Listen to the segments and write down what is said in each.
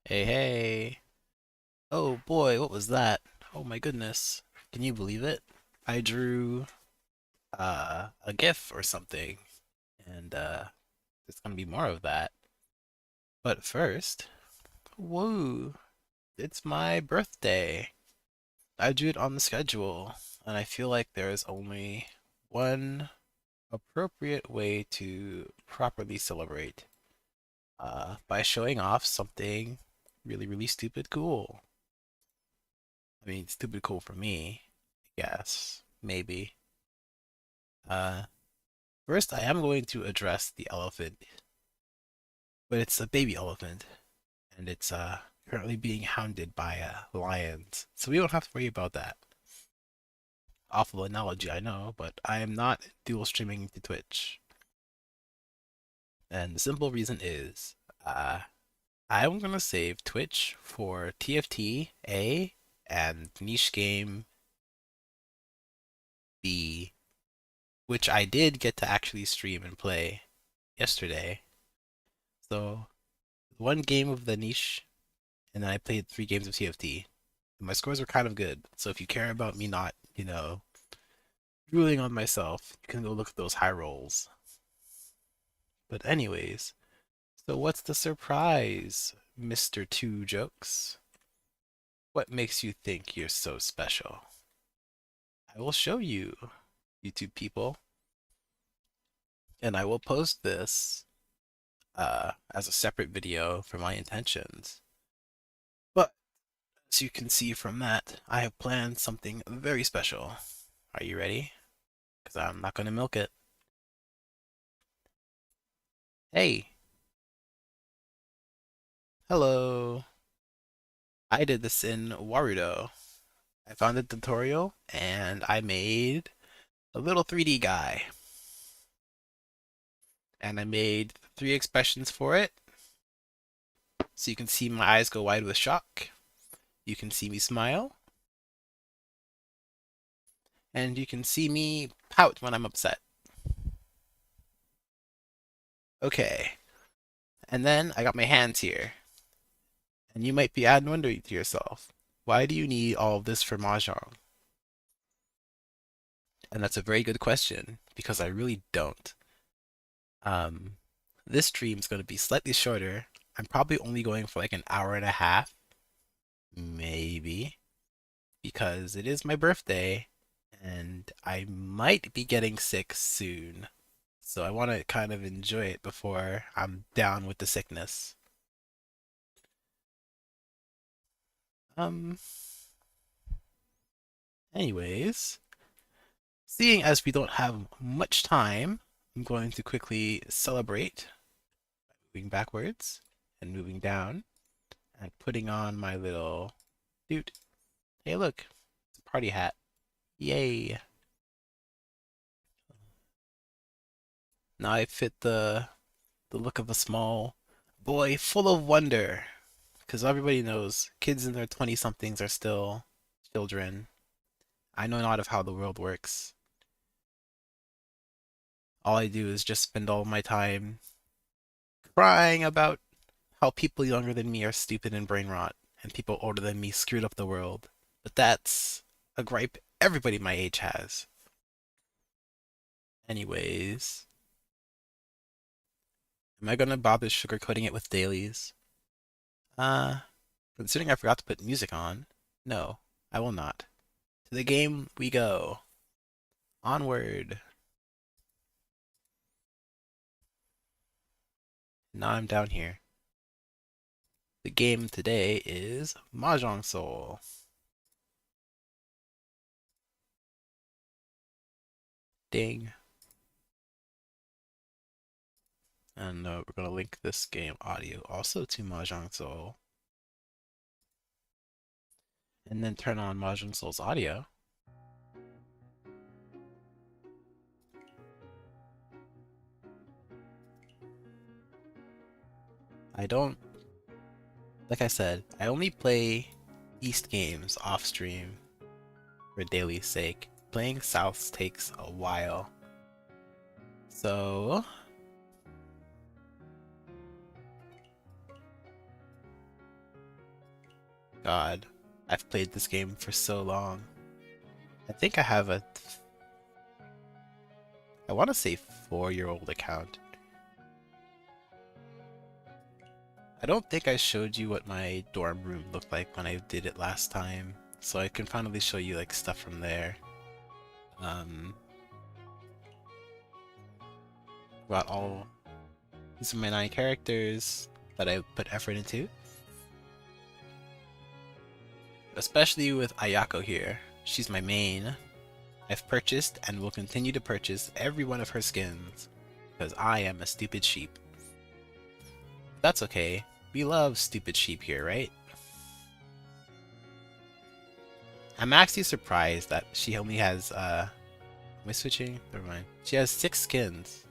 Hey, hey. Oh boy, what was that? Oh my goodness. Can you believe it? I drew a GIF or something, and there's gonna be more of that. But first, whoa, it's my birthday. I drew it on the schedule, and I feel like there is only one appropriate way to properly celebrate, by showing off something really, really stupid cool. I mean, stupid cool for me, I guess, maybe. Uh, First, I am going to address the elephant, but it's a baby elephant, and it's currently being hounded by lions, so we don't have to worry about that. Awful analogy, I know, but I am not dual streaming to Twitch, and the simple reason is, I'm gonna save Twitch for TFT A and niche game B, which I did get to actually stream and play yesterday. So one game of the niche, and then I played 3 games of TFT. And my scores were kind of good. So if you care about me not, drooling on myself, you can go look at those high rolls. But anyways, so what's the surprise, Mr. Two Jokes? What makes you think you're so special? I will show you, YouTube people, and I will post this as a separate video for my intentions. But as you can see from that, I have planned something very special. Are you ready? Because I'm not going to milk it. Hey, hello. I did this in Warudo. I found a tutorial and I made a little 3D guy. And I made 3 expressions for it. So you can see my eyes go wide with shock. You can see me smile. And you can see me pout when I'm upset. Okay. And then I got my hands here. And you might be wondering to yourself, why do you need all of this for Mahjong? And that's a very good question, because I really don't. Um, this stream is going to be slightly shorter. I'm probably only going for like an hour and a half, maybe, because it is my birthday and I might be getting sick soon. So I want to kind of enjoy it before I'm down with the sickness. Um, Anyways, seeing as we don't have much time, I'm going to quickly celebrate by moving backwards and moving down and putting on my little dude. Hey, look, it's a party hat. Yay! Now I fit the look of a small boy full of wonder. Because everybody knows kids in their 20 somethings are still children. I know not of how the world works. All I do is just spend all my time crying about how people younger than me are stupid and brain rot, and people older than me screwed up the world. But that's a gripe everybody my age has. Anyways, am I gonna bother sugarcoating it with dailies? Uh, Considering I forgot to put music on, no, I will not. To the game we go. Onward. Now I'm down here. The game today is Mahjong Soul. Ding. And we're going to link this game audio also to Mahjong Soul. And then turn on Mahjong Soul's audio. I don't, like I said, I only play East games off stream for daily sake. Playing Souths takes a while. So, God, I've played this game for so long. I think I have I want to say 4-year-old account. I don't think I showed you what my dorm room looked like when I did it last time, so I can finally show you like stuff from there. Got all these are my 9 characters that I put effort into. Especially with Ayako here. She's my main. I've purchased and will continue to purchase every one of her skins, because I am a stupid sheep. That's okay. We love stupid sheep here, right? I'm actually surprised that she only has, am I switching? Never mind. She has 6 skins,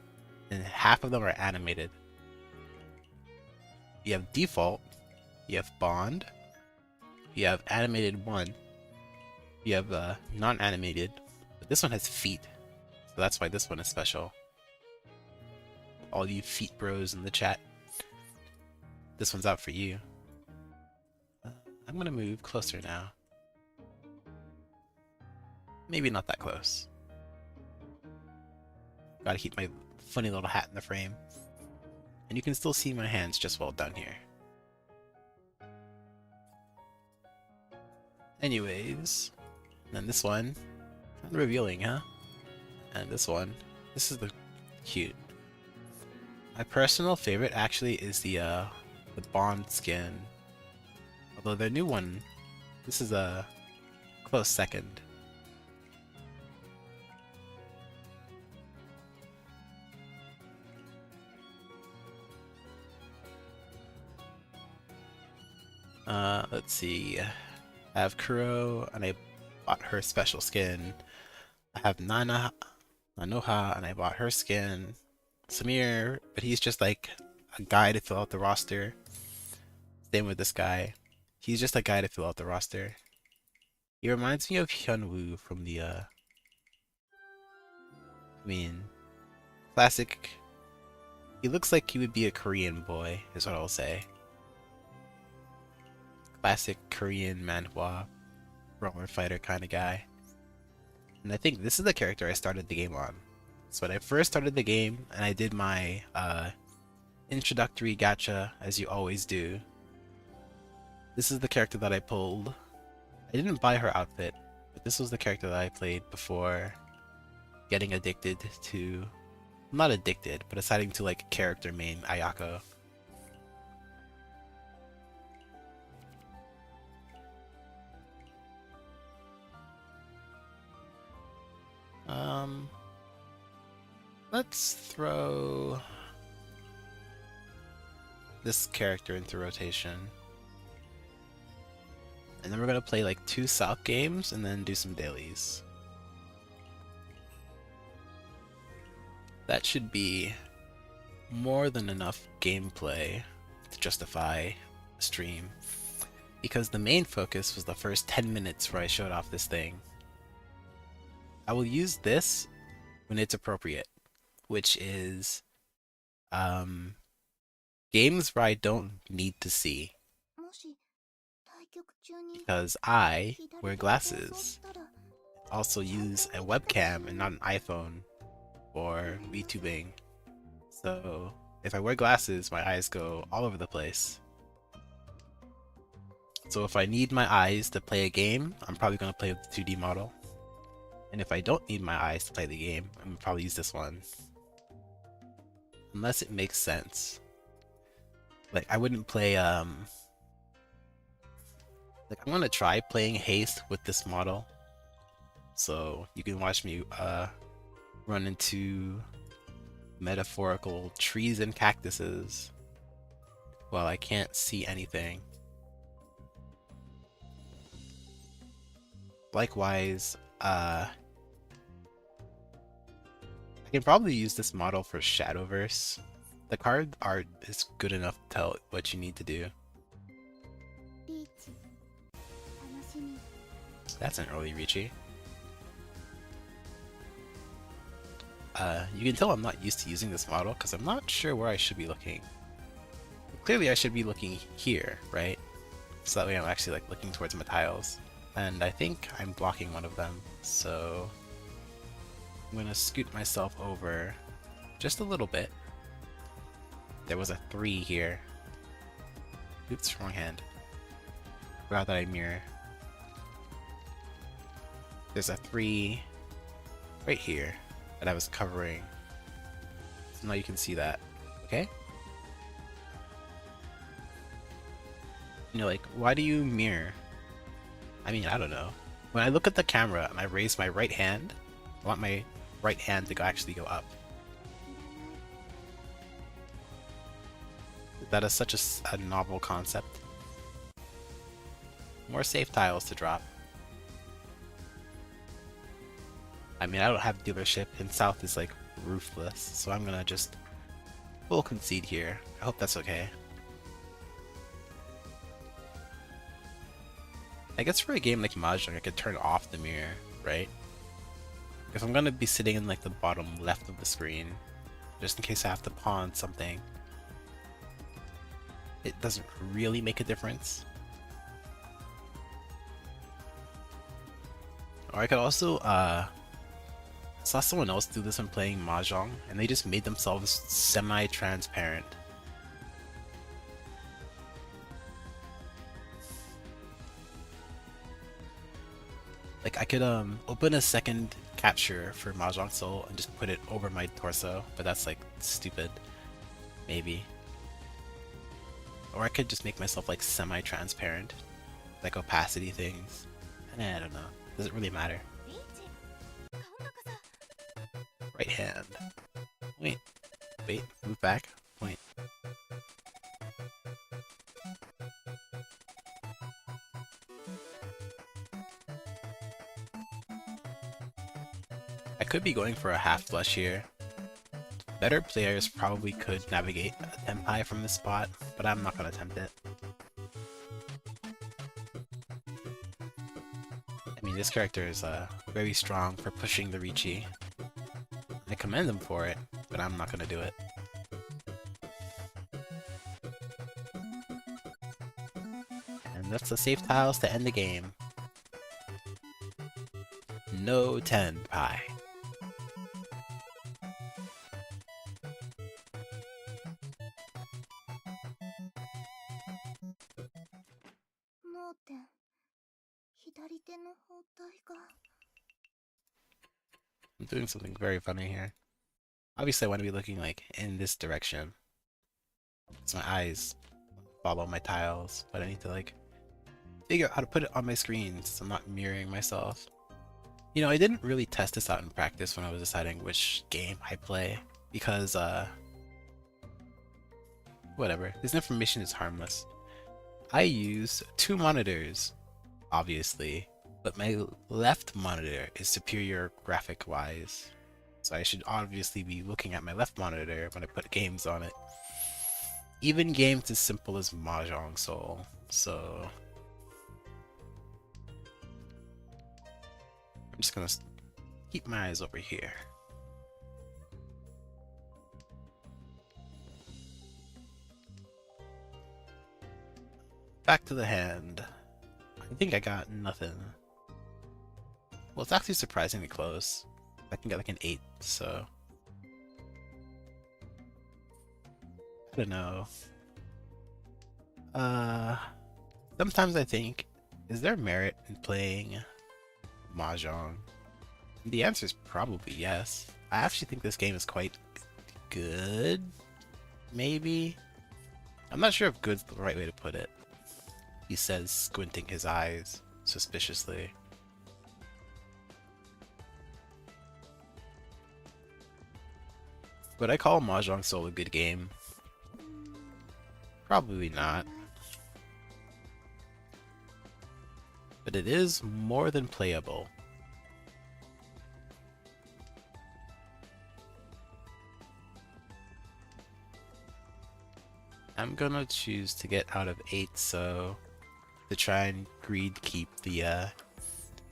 and half of them are animated. You have default, you have bond, you have animated 1, you have non-animated, but this one has feet, so that's why this one is special. All you feet bros in the chat, this one's out for you. I'm gonna move closer now. Maybe not that close. Gotta keep my funny little hat in the frame. And you can still see my hands just well done here. Anyways, and then this one, kind of revealing, huh? And this one, this is the cute. My personal favorite actually is the Bond skin. Although their new one, this is a close second. Let's see. I have Kuro, and I bought her special skin. I have Nanoha, and I bought her skin. Samir, but he's just like a guy to fill out the roster. Same with this guy. He's just a guy to fill out the roster. He reminds me of Hyunwoo from the, classic. He looks like he would be a Korean boy, is what I'll say. Classic Korean manhwa, roller fighter kind of guy. And I think this is the character I started the game on. So when I first started the game, and I did my introductory gacha, as you always do, this is the character that I pulled. I didn't buy her outfit, but this was the character that I played before getting addicted to... Not addicted, but deciding to like character main Ayako. Let's throw this character into rotation. And then we're gonna play like 2 South games and then do some dailies. That should be more than enough gameplay to justify a stream. Because the main focus was the first 10 minutes where I showed off this thing. I will use this when it's appropriate, which is games where I don't need to see. Because I wear glasses. Also use a webcam and not an iPhone for VTubing. So if I wear glasses, my eyes go all over the place. So if I need my eyes to play a game, I'm probably going to play with the 2D model. And if I don't need my eyes to play the game, I'm gonna probably use this one. Unless it makes sense. Like, I wouldn't play, like, I'm gonna try playing Haste with this model. So, you can watch me, run into metaphorical trees and cactuses while I can't see anything. Likewise, I can probably use this model for Shadowverse. The card art is good enough to tell what you need to do. That's an early Ricci. You can tell I'm not used to using this model because I'm not sure where I should be looking. Clearly I should be looking here, right? so that way I'm actually like looking towards my tiles. And I think I'm blocking one of them, so I'm gonna scoot myself over just a little bit. There was a 3 here. Oops, wrong hand. Forgot that I mirror. There's a 3 right here that I was covering. So now you can see that, okay? You know, like, why do you mirror? I mean, I don't know. When I look at the camera and I raise my right hand, I want my right hand to actually go up. That is such a novel concept. More safe tiles to drop. I mean, I don't have dealership, and South is like ruthless, so I'm gonna just full concede here. I hope that's okay. I guess for a game like Mahjong, I could turn off the mirror, right? If I'm gonna be sitting in like the bottom left of the screen, just in case I have to pawn something, it doesn't really make a difference. Or I could also, saw someone else do this when playing Mahjong, and they just made themselves semi-transparent. Like, I could open a second capture for Mahjong Soul and just put it over my torso, but that's like stupid. Maybe. Or I could just make myself like semi-transparent, like opacity things. I don't know. Does it really matter? Right hand. Wait. Wait. Move back. Point. I could be going for a half flush here. Better players probably could navigate a tempai from this spot, but I'm not going to attempt it. I mean, this character is very strong for pushing the Ricci. I commend him for it, but I'm not going to do it. And that's the safe tiles to end the game. No tenpai. I'm doing something very funny here. Obviously I want to be looking like in this direction. So my eyes follow my tiles, but I need to like figure out how to put it on my screen so I'm not mirroring myself. You know, I didn't really test this out in practice when I was deciding which game I play, because whatever, this information is harmless. I use 2 monitors, obviously, but my left monitor is superior graphic-wise. So I should obviously be looking at my left monitor when I put games on it. Even games as simple as Mahjong Soul, so... I'm just gonna keep my eyes over here. Back to the hand. I think I got nothing. Well, it's actually surprisingly close. I can get like an 8, so... I don't know. Sometimes I think, is there merit in playing Mahjong? The answer is probably yes. I actually think this game is quite good, maybe? I'm not sure if good's the right way to put it. He says, squinting his eyes suspiciously. Would I call Mahjong Soul a good game? Probably not. But it is more than playable. I'm gonna choose to get out of 8, so to try and greed keep the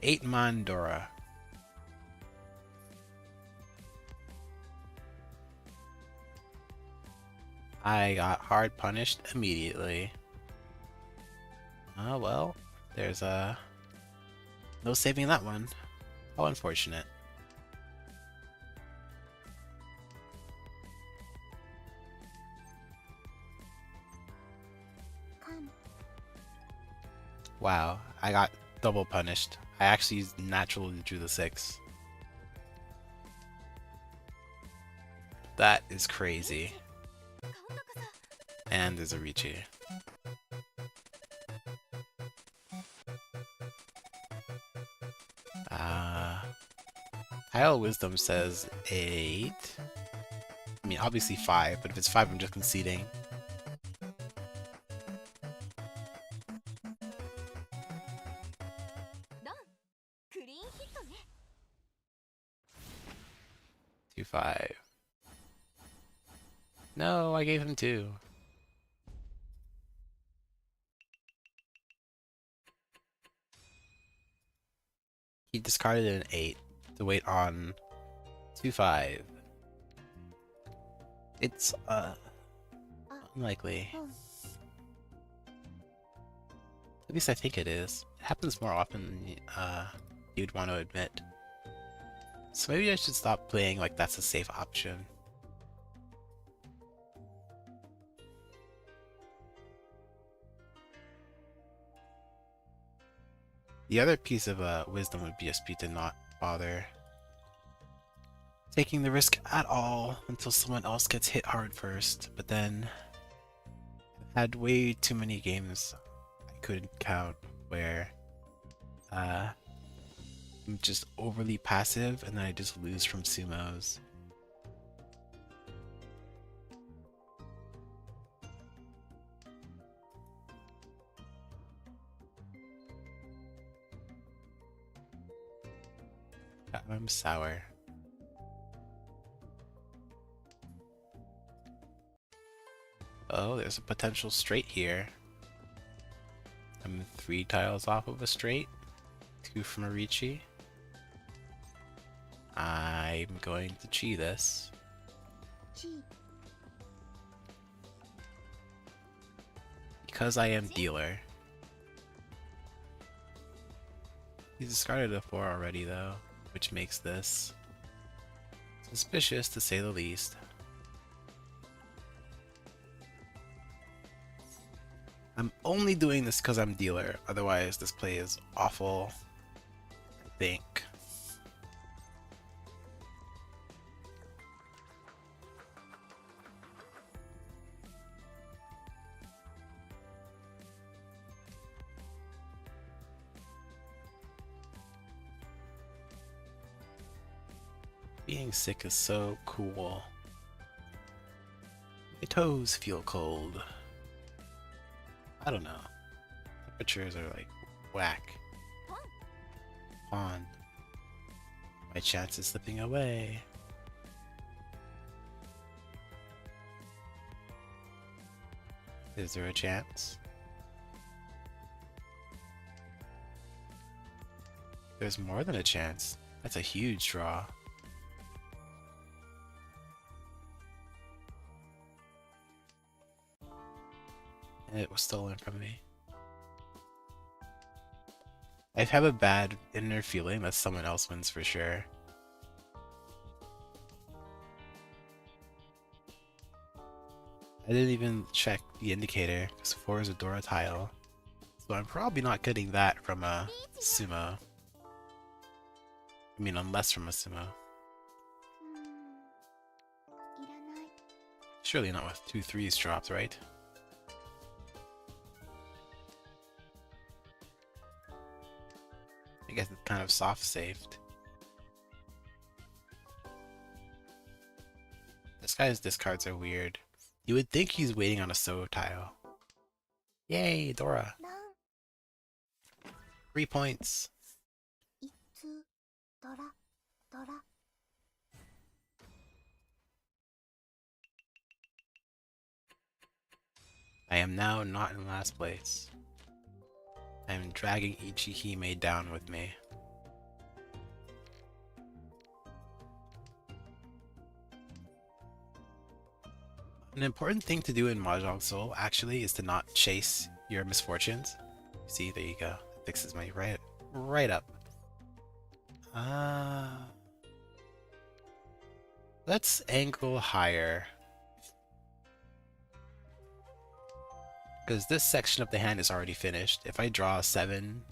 8 Mandora. I got hard punished immediately. Oh well, there's no saving that one. How unfortunate. Wow, I got double punished. I actually naturally drew the 6. That is crazy. And there's a Ricci. High Wisdom says 8. I mean, obviously 5, but if it's 5, I'm just conceding. Two 5. No, I gave him 2. He discarded an 8 to wait on 2 5. It's unlikely. At least I think it is. It happens more often than you'd want to admit. So maybe I should stop playing like that's a safe option. The other piece of wisdom would just be to not bother taking the risk at all until someone else gets hit hard first, but then I've had way too many games I couldn't count where I'm just overly passive and then I just lose from sumos. I'm sour. Oh, there's a potential straight here. I'm 3 tiles off of a straight. 2 from a Ricci. I'm going to chi this. Because I am dealer. He discarded a 4 already though, which makes this suspicious to say the least. I'm only doing this because I'm dealer, otherwise this play is awful, I think. Being sick is so cool. My toes feel cold. I don't know. Temperatures are like whack. Pawn. My chance is slipping away. Is there a chance? There's more than a chance. That's a huge draw. And it was stolen from me. I have a bad inner feeling that someone else wins for sure. I didn't even check the indicator, because 4 is a Dora tile. So I'm probably not getting that from a sumo. I mean, unless from a sumo. Surely not with 2 3s dropped, right? I guess it's kind of soft-saved. This guy's discards are weird. You would think he's waiting on a So tile. Yay, Dora. 3 points. I am now not in last place. I am dragging Ichihime down with me. An important thing to do in Mahjong Soul, actually, is to not chase your misfortunes. See, there you go. Fixes my right up. Let's angle higher. Because this section of the hand is already finished. If I draw a 7...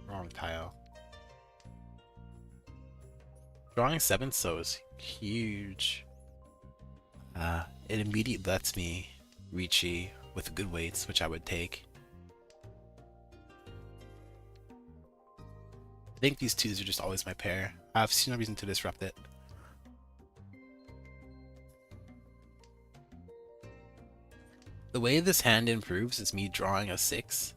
Wrong tile. Drawing 7 so is huge. It immediately lets me reachy with good weights, which I would take. I think these twos are just always my pair. I've seen no reason to disrupt it. The way this hand improves is me drawing a 6.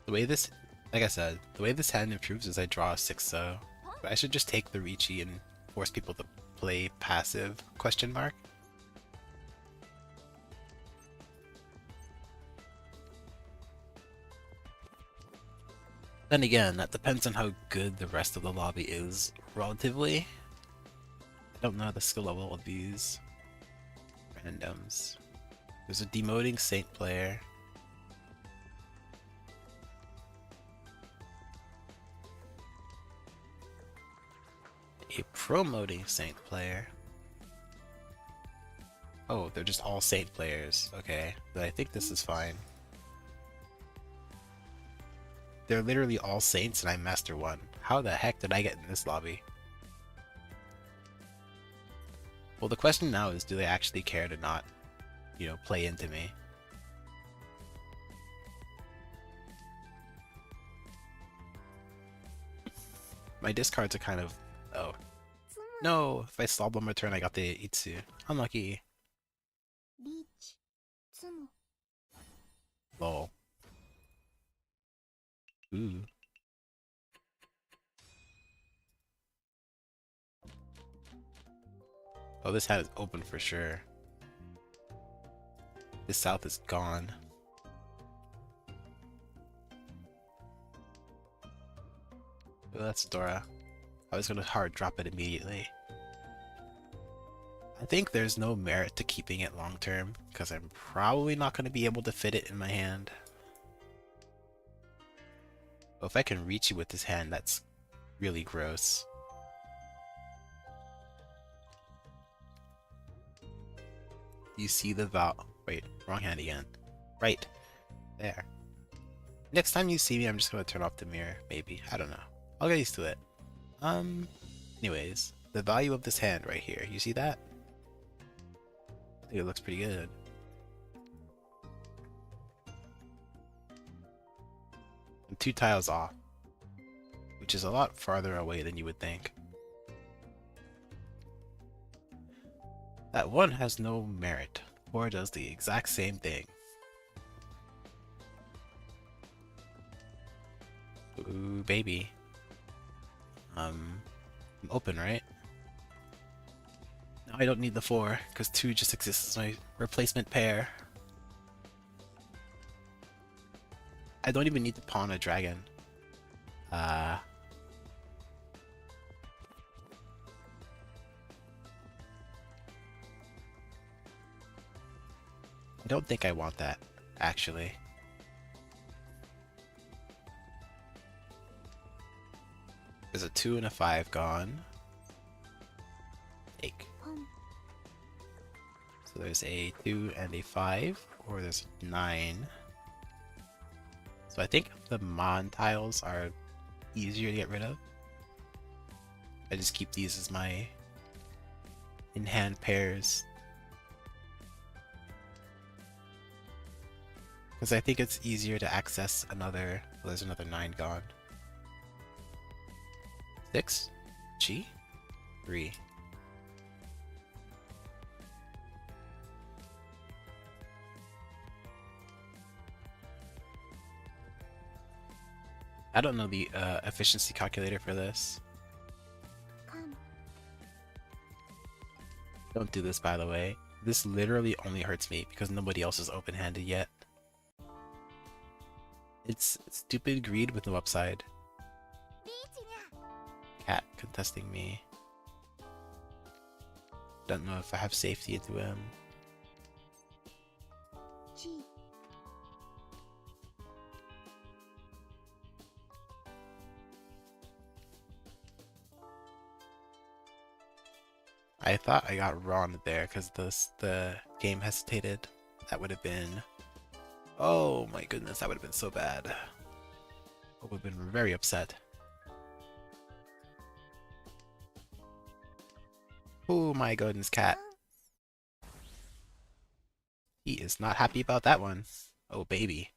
The way this, like I said, the way this hand improves is I draw a 6, so I should just take the reachy and force people to play passive, question mark. Then again, that depends on how good the rest of the lobby is, relatively. I don't know the skill level of these randoms. There's a demoting Saint player. A promoting Saint player. Oh, they're just all Saint players. Okay, but I think this is fine. They're literally all Saints and I'm Master 1. How the heck did I get in this lobby? Well, the question now is, do they actually care to not, you know, play into me? My discards are kind of... Oh. No! If I slob on my turn, I got the Itsu. Unlucky. Lol. Ooh. Oh, this hat is open for sure. This south is gone. Oh, that's Dora. I was gonna hard drop it immediately. I think there's no merit to keeping it long term, because I'm probably not gonna be able to fit it in my hand. But if I can reach you with this hand, that's really gross. You see the wait, wrong hand again. Right. There. Next time you see me, I'm just gonna turn off the mirror, maybe. I don't know. I'll get used to it. Anyways, the value of this hand right here, you see that? I think it looks pretty good. I'm 2 tiles off, which is a lot farther away than you would think. That one has no merit, or does the exact same thing. Ooh, baby. I'm open, right? Now I don't need the 4, because 2 just exists as my replacement pair. I don't even need to pawn a dragon. I don't think I want that, actually. There's a 2 and a 5 gone. Take. So there's a 2 and a 5, or there's 9. So I think the Mon tiles are easier to get rid of. I just keep these as my in-hand pairs. Because I think it's easier to access another... Well, there's another 9 gone. 6? G? 3. I don't know the efficiency calculator for this. Don't do this, by the way. This literally only hurts me because nobody else is open-handed yet. It's stupid greed with no upside. Cat contesting me. Don't know if I have safety into him. I thought I got wrong there because the game hesitated. That would have been... Oh my goodness, that would have been so bad. I would have been very upset. Oh my goodness, cat. He is not happy about that one. Oh baby.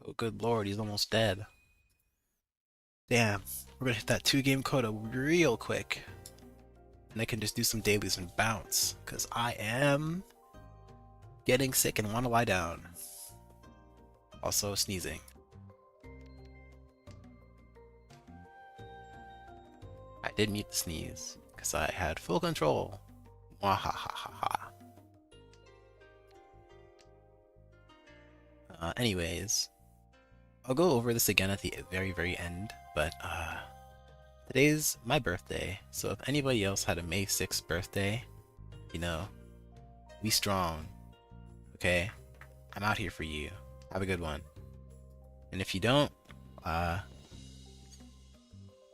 Oh good lord, he's almost dead. Damn, we're gonna hit that 2-game quota real quick. And I can just do some dailies and bounce, because I am getting sick and want to lie down. Also sneezing. I did mute the sneeze, because I had full control. Wahahaha. Anyways, I'll go over this again at the very end, but today's my birthday, so if anybody else had a May 6th birthday, you know, be strong, okay? I'm out here for you. Have a good one. And if you don't, I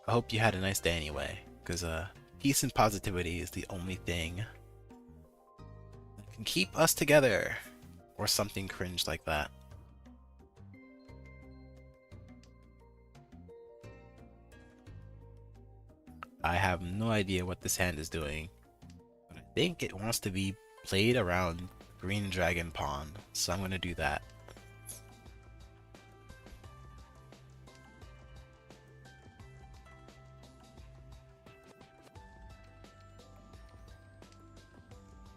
hope you had a nice day anyway, because peace and positivity is the only thing that can keep us together, or something cringe like that. I have no idea what this hand is doing, but I think it wants to be played around Green Dragon Pawn, so I'm going to do that.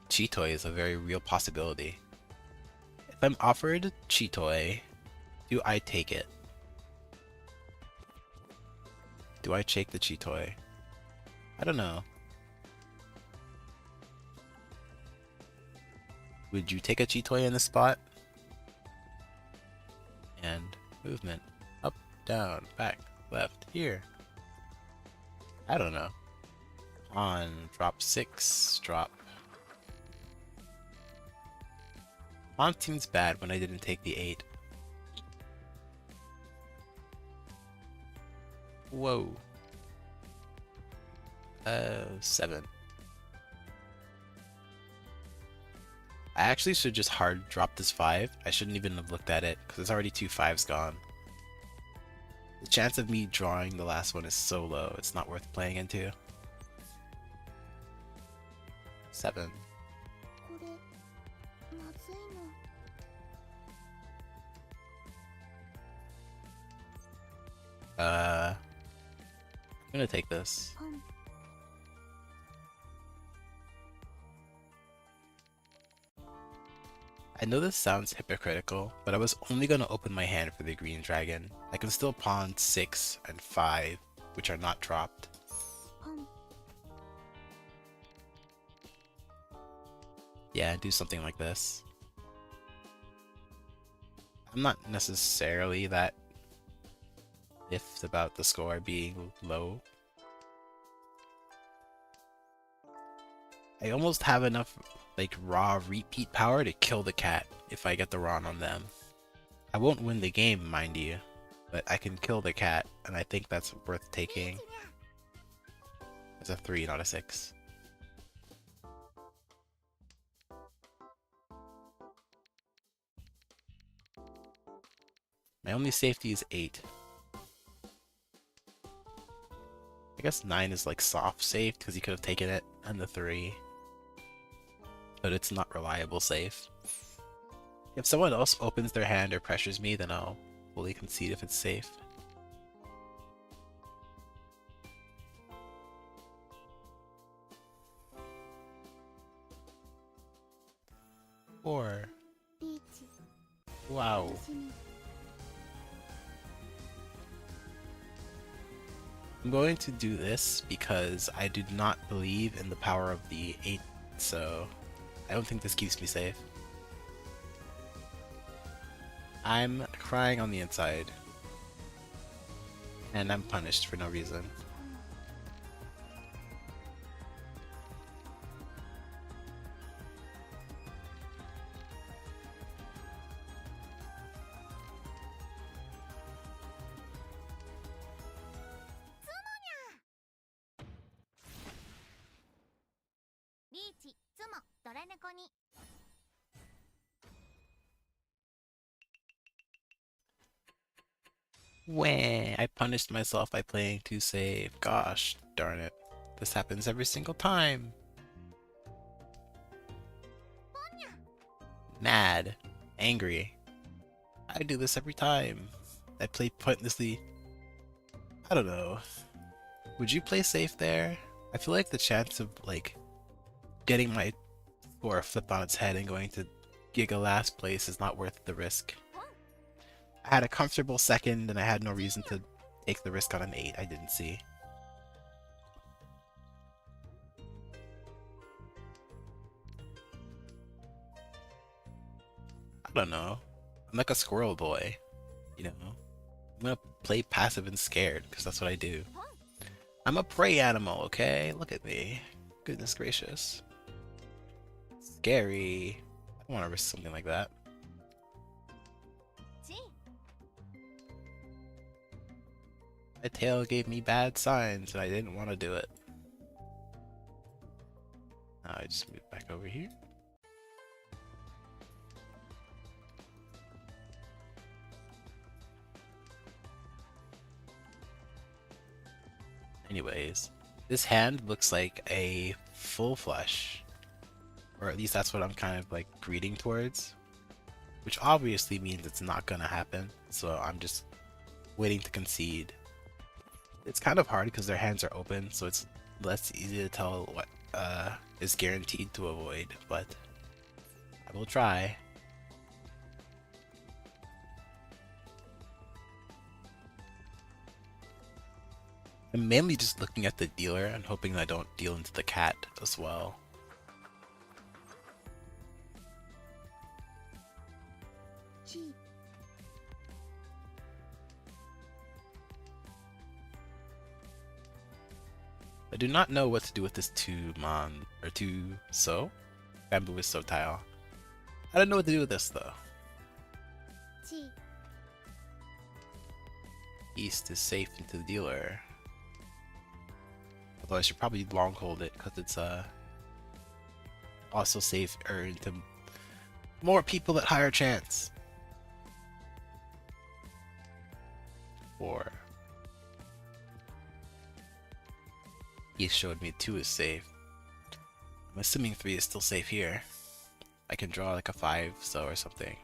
Chitoy is a very real possibility. If I'm offered Chitoy, do I take it? Do I take the Chitoy? I don't know. Would you take a Chitoy in this spot? And movement. Up, down, back, left, here. I don't know. On, drop 6, drop. Pawn seems bad when I didn't take the 8. Whoa. 7. I actually should just hard drop this 5. I shouldn't even have looked at it, because there's already 2 5s gone. The chance of me drawing the last one is so low, it's not worth playing into. 7. I'm gonna take this. I know this sounds hypocritical, but I was only going to open my hand for the green dragon. I can still pawn 6 and 5, which are not dropped. Yeah, do something like this. I'm not necessarily that iffed about the score being low. I almost have enough like raw repeat power to kill the cat if I get the Ron on them. I won't win the game, mind you, but I can kill the cat, and I think that's worth taking. It's a 3, not a 6. My only safety is 8. I guess 9 is like soft safe because he could have taken it, and the 3. But it's not reliable safe. If someone else opens their hand or pressures me, then I'll fully concede if it's safe. Four. Wow. I'm going to do this because I do not believe in the power of the 8, so I don't think this keeps me safe. I'm crying on the inside. And I'm punished for no reason. Wah! I punished myself by playing too safe. Gosh darn it. This happens every single time. Mad. Angry. I do this every time. I play pointlessly. I don't know. Would you play safe there? I feel like the chance of, like, getting my score flipped on its head and going to Giga last place is not worth the risk. I had a comfortable second and I had no reason to take the risk on an 8 I didn't see. I don't know. I'm like a squirrel boy, you know? I'm gonna play passive and scared, because that's what I do. I'm a prey animal, okay? Look at me. Goodness gracious. Scary. I don't want to risk something like that. My tail gave me bad signs and I didn't want to do it. Now I just move back over here. Anyways, this hand looks like a full flush. Or at least that's what I'm kind of like greeting towards. Which obviously means it's not gonna happen, so I'm just waiting to concede. It's kind of hard because their hands are open, so it's less easy to tell what is guaranteed to avoid, but I will try. I'm mainly just looking at the dealer and hoping I don't deal into the cat as well. I do not know what to do with this two bamboo is so tile. I don't know what to do with this though. East is safe into the dealer. Although I should probably long hold it because it's also safe into more people at higher chance. 4. He showed me 2 is safe. I'm assuming 3 is still safe here. I can draw like a 5 so or something.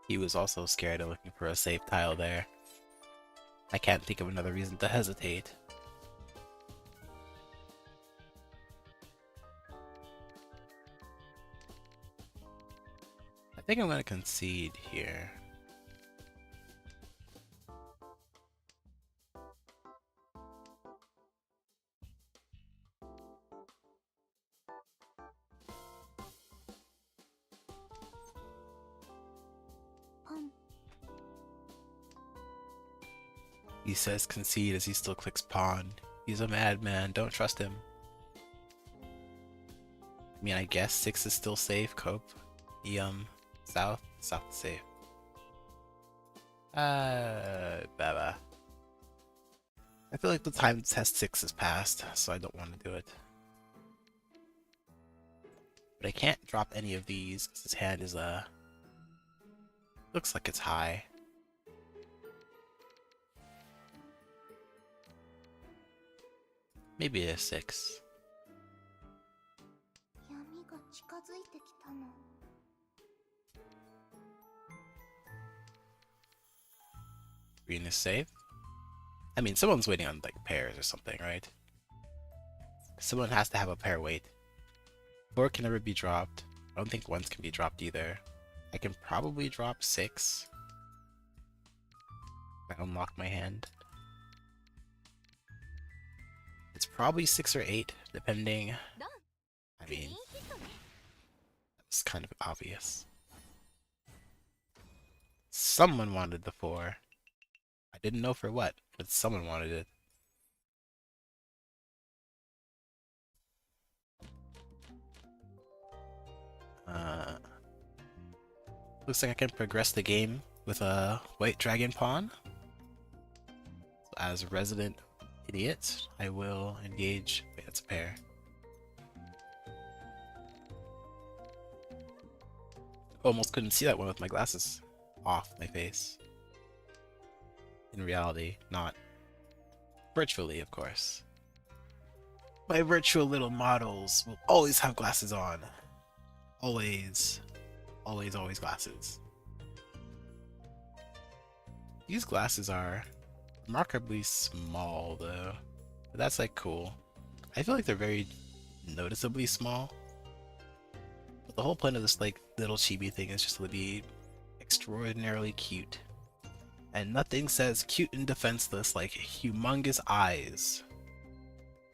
He was also scared of looking for a safe tile there. I can't think of another reason to hesitate. I think I'm gonna concede here. He says concede as he still clicks pawn. He's a madman, don't trust him. I mean, I guess 6 is still safe, cope. South is safe. Baba. I feel like the time to test 6 has passed, so I don't want to do it. But I can't drop any of these, because his hand is, looks like it's high. Maybe a 6. Green is safe. I mean, someone's waiting on like pairs or something, right? Someone has to have a pair wait. 4 can never be dropped. I don't think ones can be dropped either. I can probably drop 6. If I unlock my hand. It's probably 6 or 8, depending. I mean, it's kind of obvious. Someone wanted the 4. I didn't know for what, but someone wanted it. Looks like I can progress the game with a white dragon pawn. So as a resident idiot, I will engage. Wait, that's a pair. Almost couldn't see that one with my glasses off my face. In reality, not virtually, of course. My virtual little models will always have glasses on. Always. Always, always glasses. These glasses are remarkably small, though. But that's like cool. I feel like they're very noticeably small. But the whole point of this like little chibi thing is just to be extraordinarily cute. And nothing says cute and defenseless like humongous eyes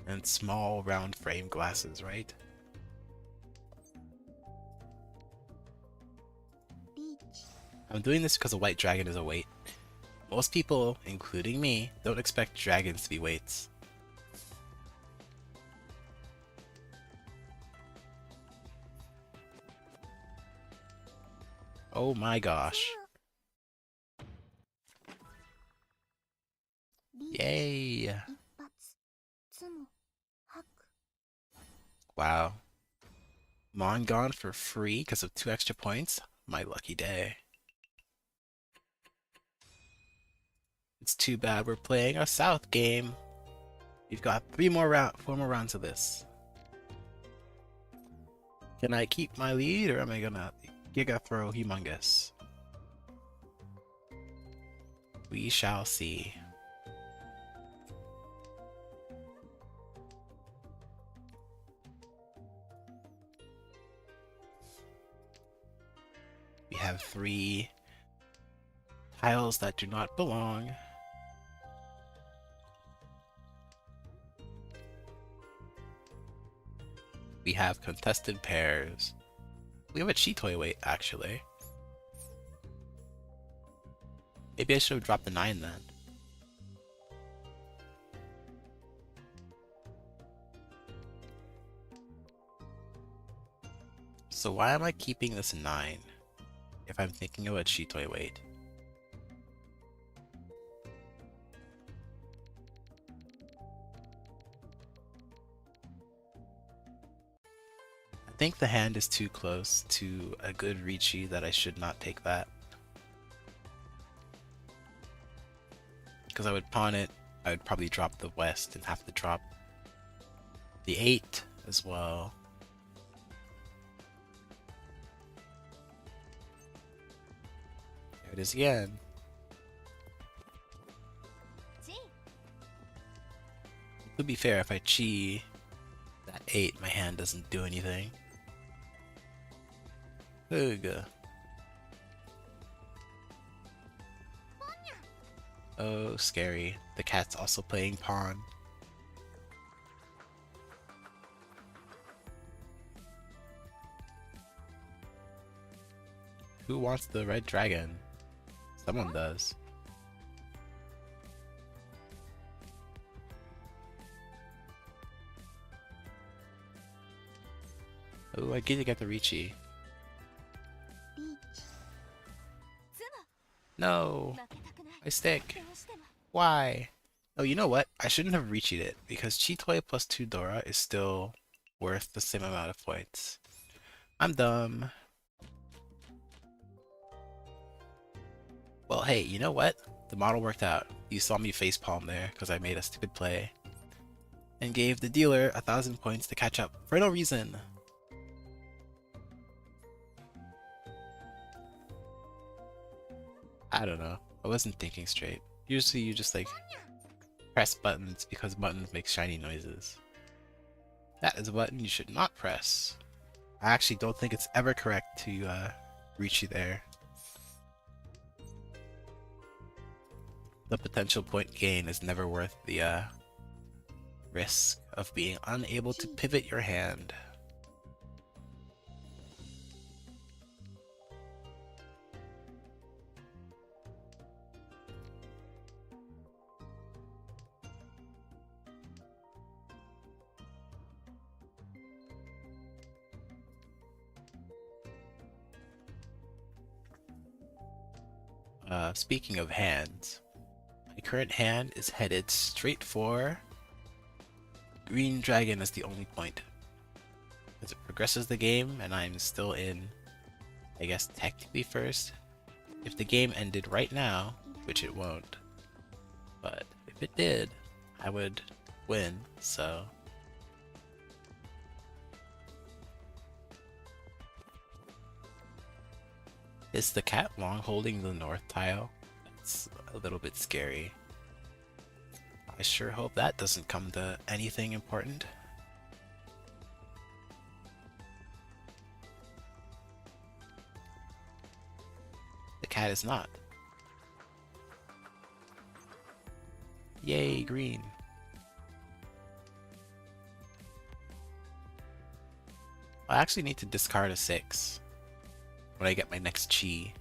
and small round frame glasses, right? I'm doing this because a white dragon is a weight. Most people, including me, don't expect dragons to be weights. Oh my gosh. Yay! Wow. Mon gone for free because of 2 extra points? My lucky day. It's too bad we're playing a South game. We've got 4 more rounds of this. Can I keep my lead or am I gonna Giga throw humongous? We shall see. We have 3 tiles that do not belong. We have contested pairs. We have a Chitoy weight, actually. Maybe I should have dropped the 9 then. So why am I keeping this 9 if I'm thinking of a Chitoy weight? I think the hand is too close to a good Ricci that I should not take that. Because I would pawn it, I would probably drop the west and have to drop the 8 as well. There it is again. To be fair, if I chi that 8, my hand doesn't do anything. Ugh. Oh, scary. The cat's also playing pawn. Who wants the red dragon? Someone does. Oh, I get to get the Ricci. No! I stick. Why? Oh, you know what? I shouldn't have Ricci'd it, because Chitoy plus 2 Dora is still worth the same amount of points. I'm dumb. Well, hey, you know what? The model worked out. You saw me facepalm there, because I made a stupid play. And gave the dealer 1,000 points to catch up, for no reason. I don't know. I wasn't thinking straight. Usually you just like Press buttons because buttons make shiny noises. That is a button you should not press. I actually don't think it's ever correct to reach you there. The potential point gain is never worth the risk of being unable to pivot your hand. Speaking of hands, my current hand is headed straight for Green Dragon as the only point. As it progresses the game, and I'm still in, I guess, technically first. If the game ended right now, which it won't, but if it did, I would win, so... Is the cat long holding the north tile? That's a little bit scary. I sure hope that doesn't come to anything important. The cat is not. Yay, green. I actually need to discard a 6 when I get my next chi.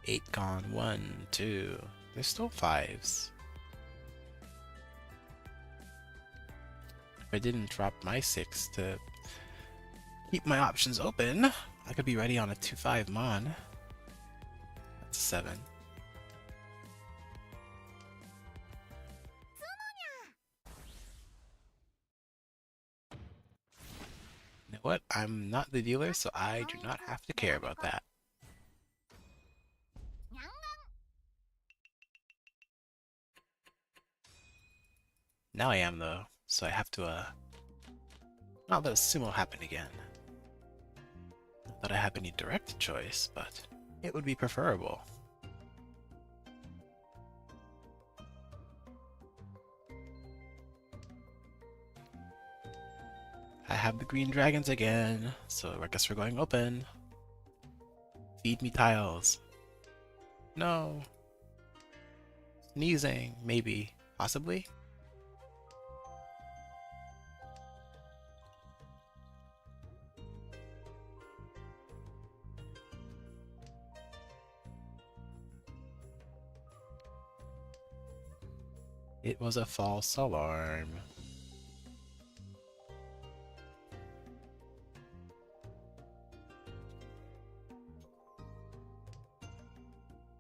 8 gone, 1, 2. There's still 5s. If I didn't drop my 6 to keep my options open, I could be ready on a 2-5 mon. That's a 7. You know what? I'm not the dealer, so I do not have to care about that. Now I am, though, so I have to, not let a sumo happen again. Not that I have any direct choice, but it would be preferable. I have the green dragons again, so I guess we're going open. Feed me tiles. No. Sneezing, maybe. Possibly? It was a false alarm.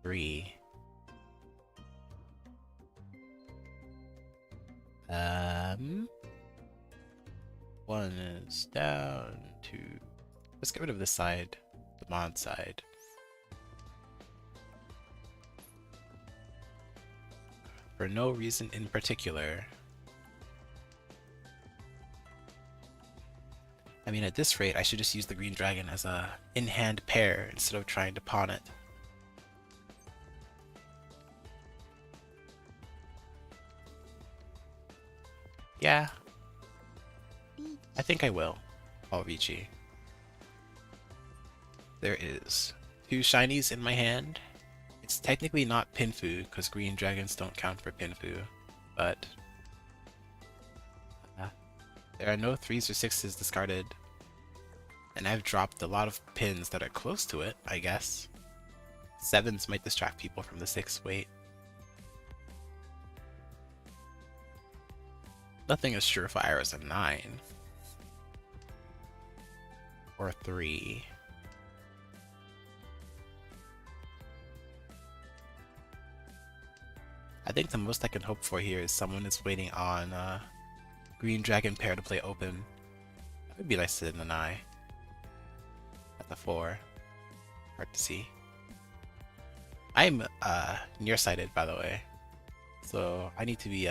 Three. One is down, 2. Let's get rid of this side, the mod side. For no reason in particular. I mean, at this rate, I should just use the green dragon as a in-hand pair instead of trying to pawn it. Yeah. I think I will. I'll Vici. There is 2 shinies in my hand. It's technically not Pinfu, because green dragons don't count for Pinfu, but there are no 3s or 6s discarded. And I've dropped a lot of pins that are close to it, I guess. 7s might distract people from the 6 weight. Nothing as surefire as a 9. Or 3. I think the most I can hope for here is someone is waiting on green dragon pair to play open. That would be nice to deny. At the 4. Hard to see. I'm nearsighted, by the way. So I need to be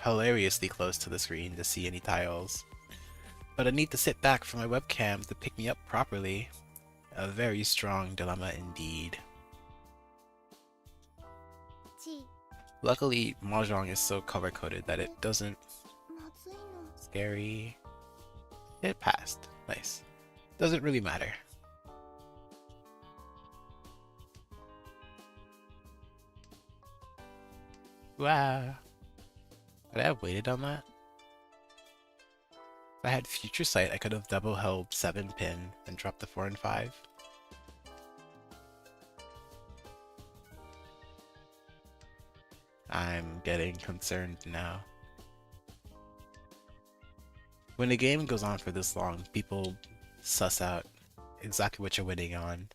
hilariously close to the screen to see any tiles. But I need to sit back for my webcam to pick me up properly. A very strong dilemma indeed. Luckily, Mahjong is so color-coded that it doesn't... Scary... It passed. Nice. Doesn't really matter. Wow. Could I have waited on that? If I had Future Sight, I could have double held 7 pin and dropped the 4 and 5. I'm getting concerned now. When a game goes on for this long, people suss out exactly what you're winning on.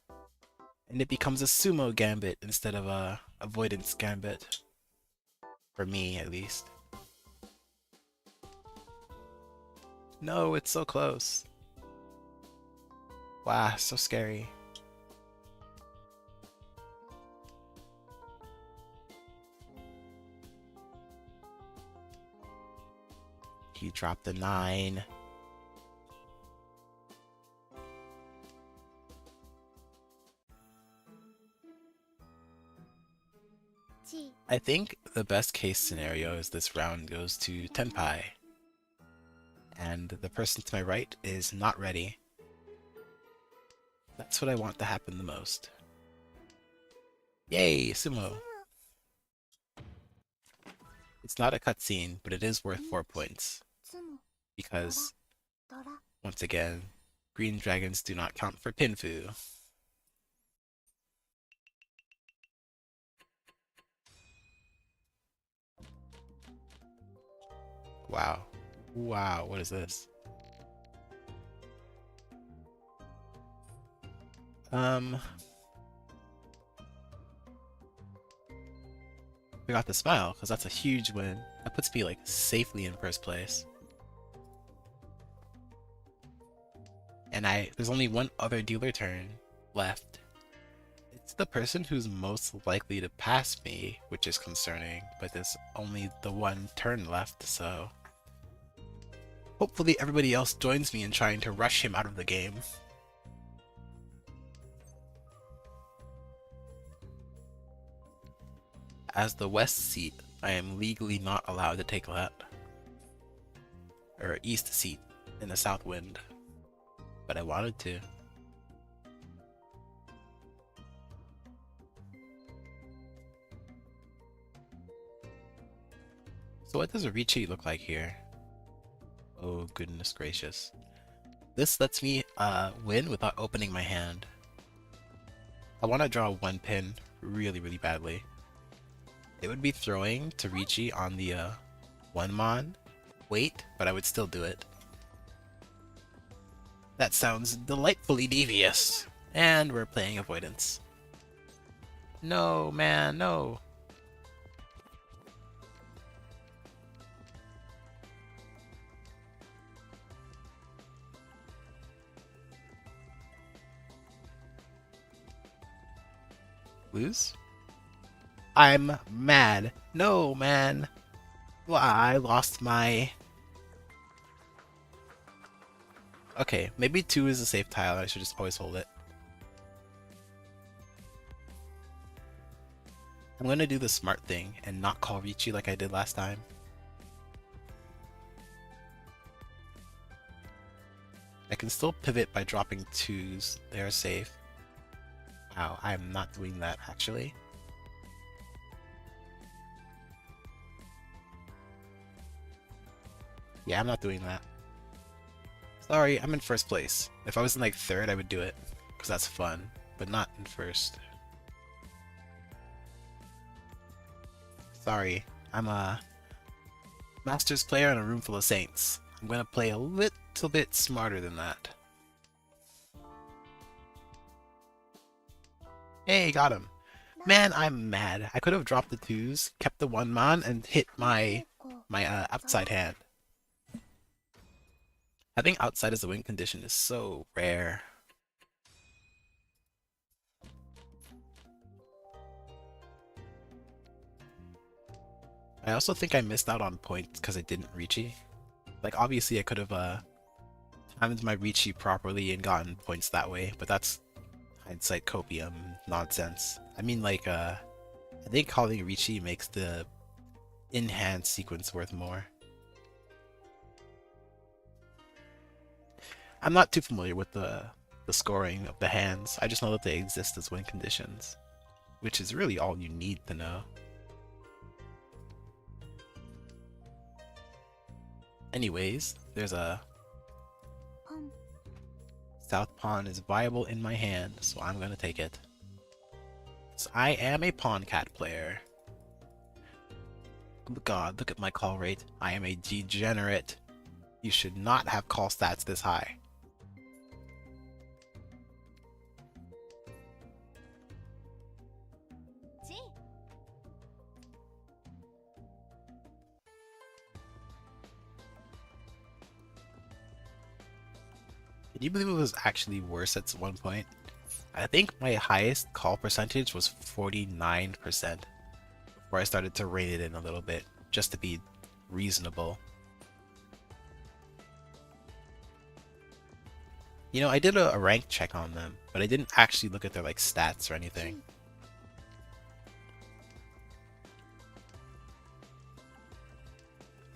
And it becomes a sumo gambit instead of a avoidance gambit. For me, at least. No, it's so close. Wow, so scary. He dropped a 9. I think the best case scenario is this round goes to Tenpai. And the person to my right is not ready. That's what I want to happen the most. Yay, sumo! It's not a cutscene, but it is worth 4 points. Because, once again, green dragons do not count for Pinfu. Wow. Wow, what is this? We got the smile, because that's a huge win. That puts me, like, safely in first place. And there's only one other dealer turn left. It's the person who's most likely to pass me, which is concerning, but there's only the one turn left, so... Hopefully everybody else joins me in trying to rush him out of the game. As the west seat, I am legally not allowed to take that. Or east seat in the south wind. But I wanted to. So what does a Ricci look like here? Oh goodness gracious. This lets me win without opening my hand. I want to draw 1 pin really, really badly. It would be throwing to Ricci on the 1-mon. Wait, but I would still do it. That sounds delightfully devious. And we're playing avoidance. No, man, no. Lose? I'm mad. No, man. Well, I lost my... Okay, maybe 2 is a safe tile. I should just always hold it. I'm gonna do the smart thing and not call Ricci like I did last time. I can still pivot by dropping 2s. They're safe. Wow, I'm not doing that actually. Yeah, I'm not doing that. Sorry, I'm in first place. If I was in like 3rd, I would do it, because that's fun, but not in 1st. Sorry, I'm a Masters player in a room full of saints. I'm gonna play a little bit smarter than that. Hey, got him. Man, I'm mad. I could have dropped the 2s, kept the 1-mon, and hit my outside hand. Having outside as a win condition is so rare. I also think I missed out on points because I didn't Ricci. Like, obviously I could have timed my Ricci properly and gotten points that way, but that's hindsight copium nonsense. I mean, like, I think calling Ricci makes the in-hand sequence worth more. I'm not too familiar with the scoring of the hands. I just know that they exist as win conditions, which is really all you need to know. Anyways, there's a South pawn is viable in my hand, so I'm gonna take it. So I am a pawn cat player. God, look at my call rate. I am a degenerate. You should not have call stats this high. Can you believe it was actually worse at one point? I think my highest call percentage was 49% before I started to rein it in a little bit, just to be reasonable. You know, I did a rank check on them, but I didn't actually look at their like stats or anything.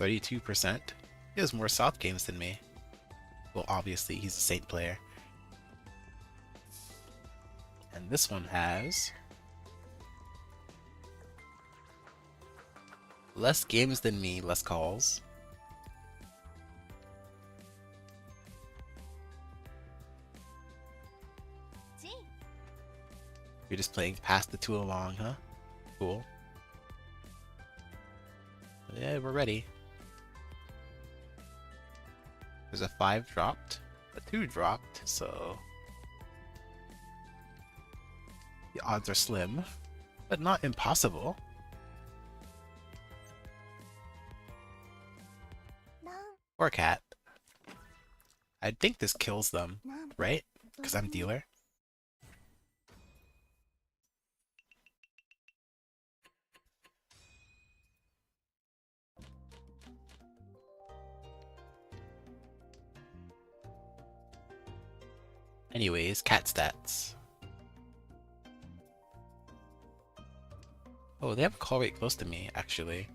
32%? He has more South games than me. Well, obviously, he's a Saint player. And this one has less games than me, less calls. You're just playing pass the two along, huh? Cool. Yeah, we're ready. There's a 5 dropped, a 2 dropped, so the odds are slim, but not impossible. Or cat. I think this kills them, right? Because I'm dealer. Anyways, cat stats. Oh, they have a call rate close to me, actually.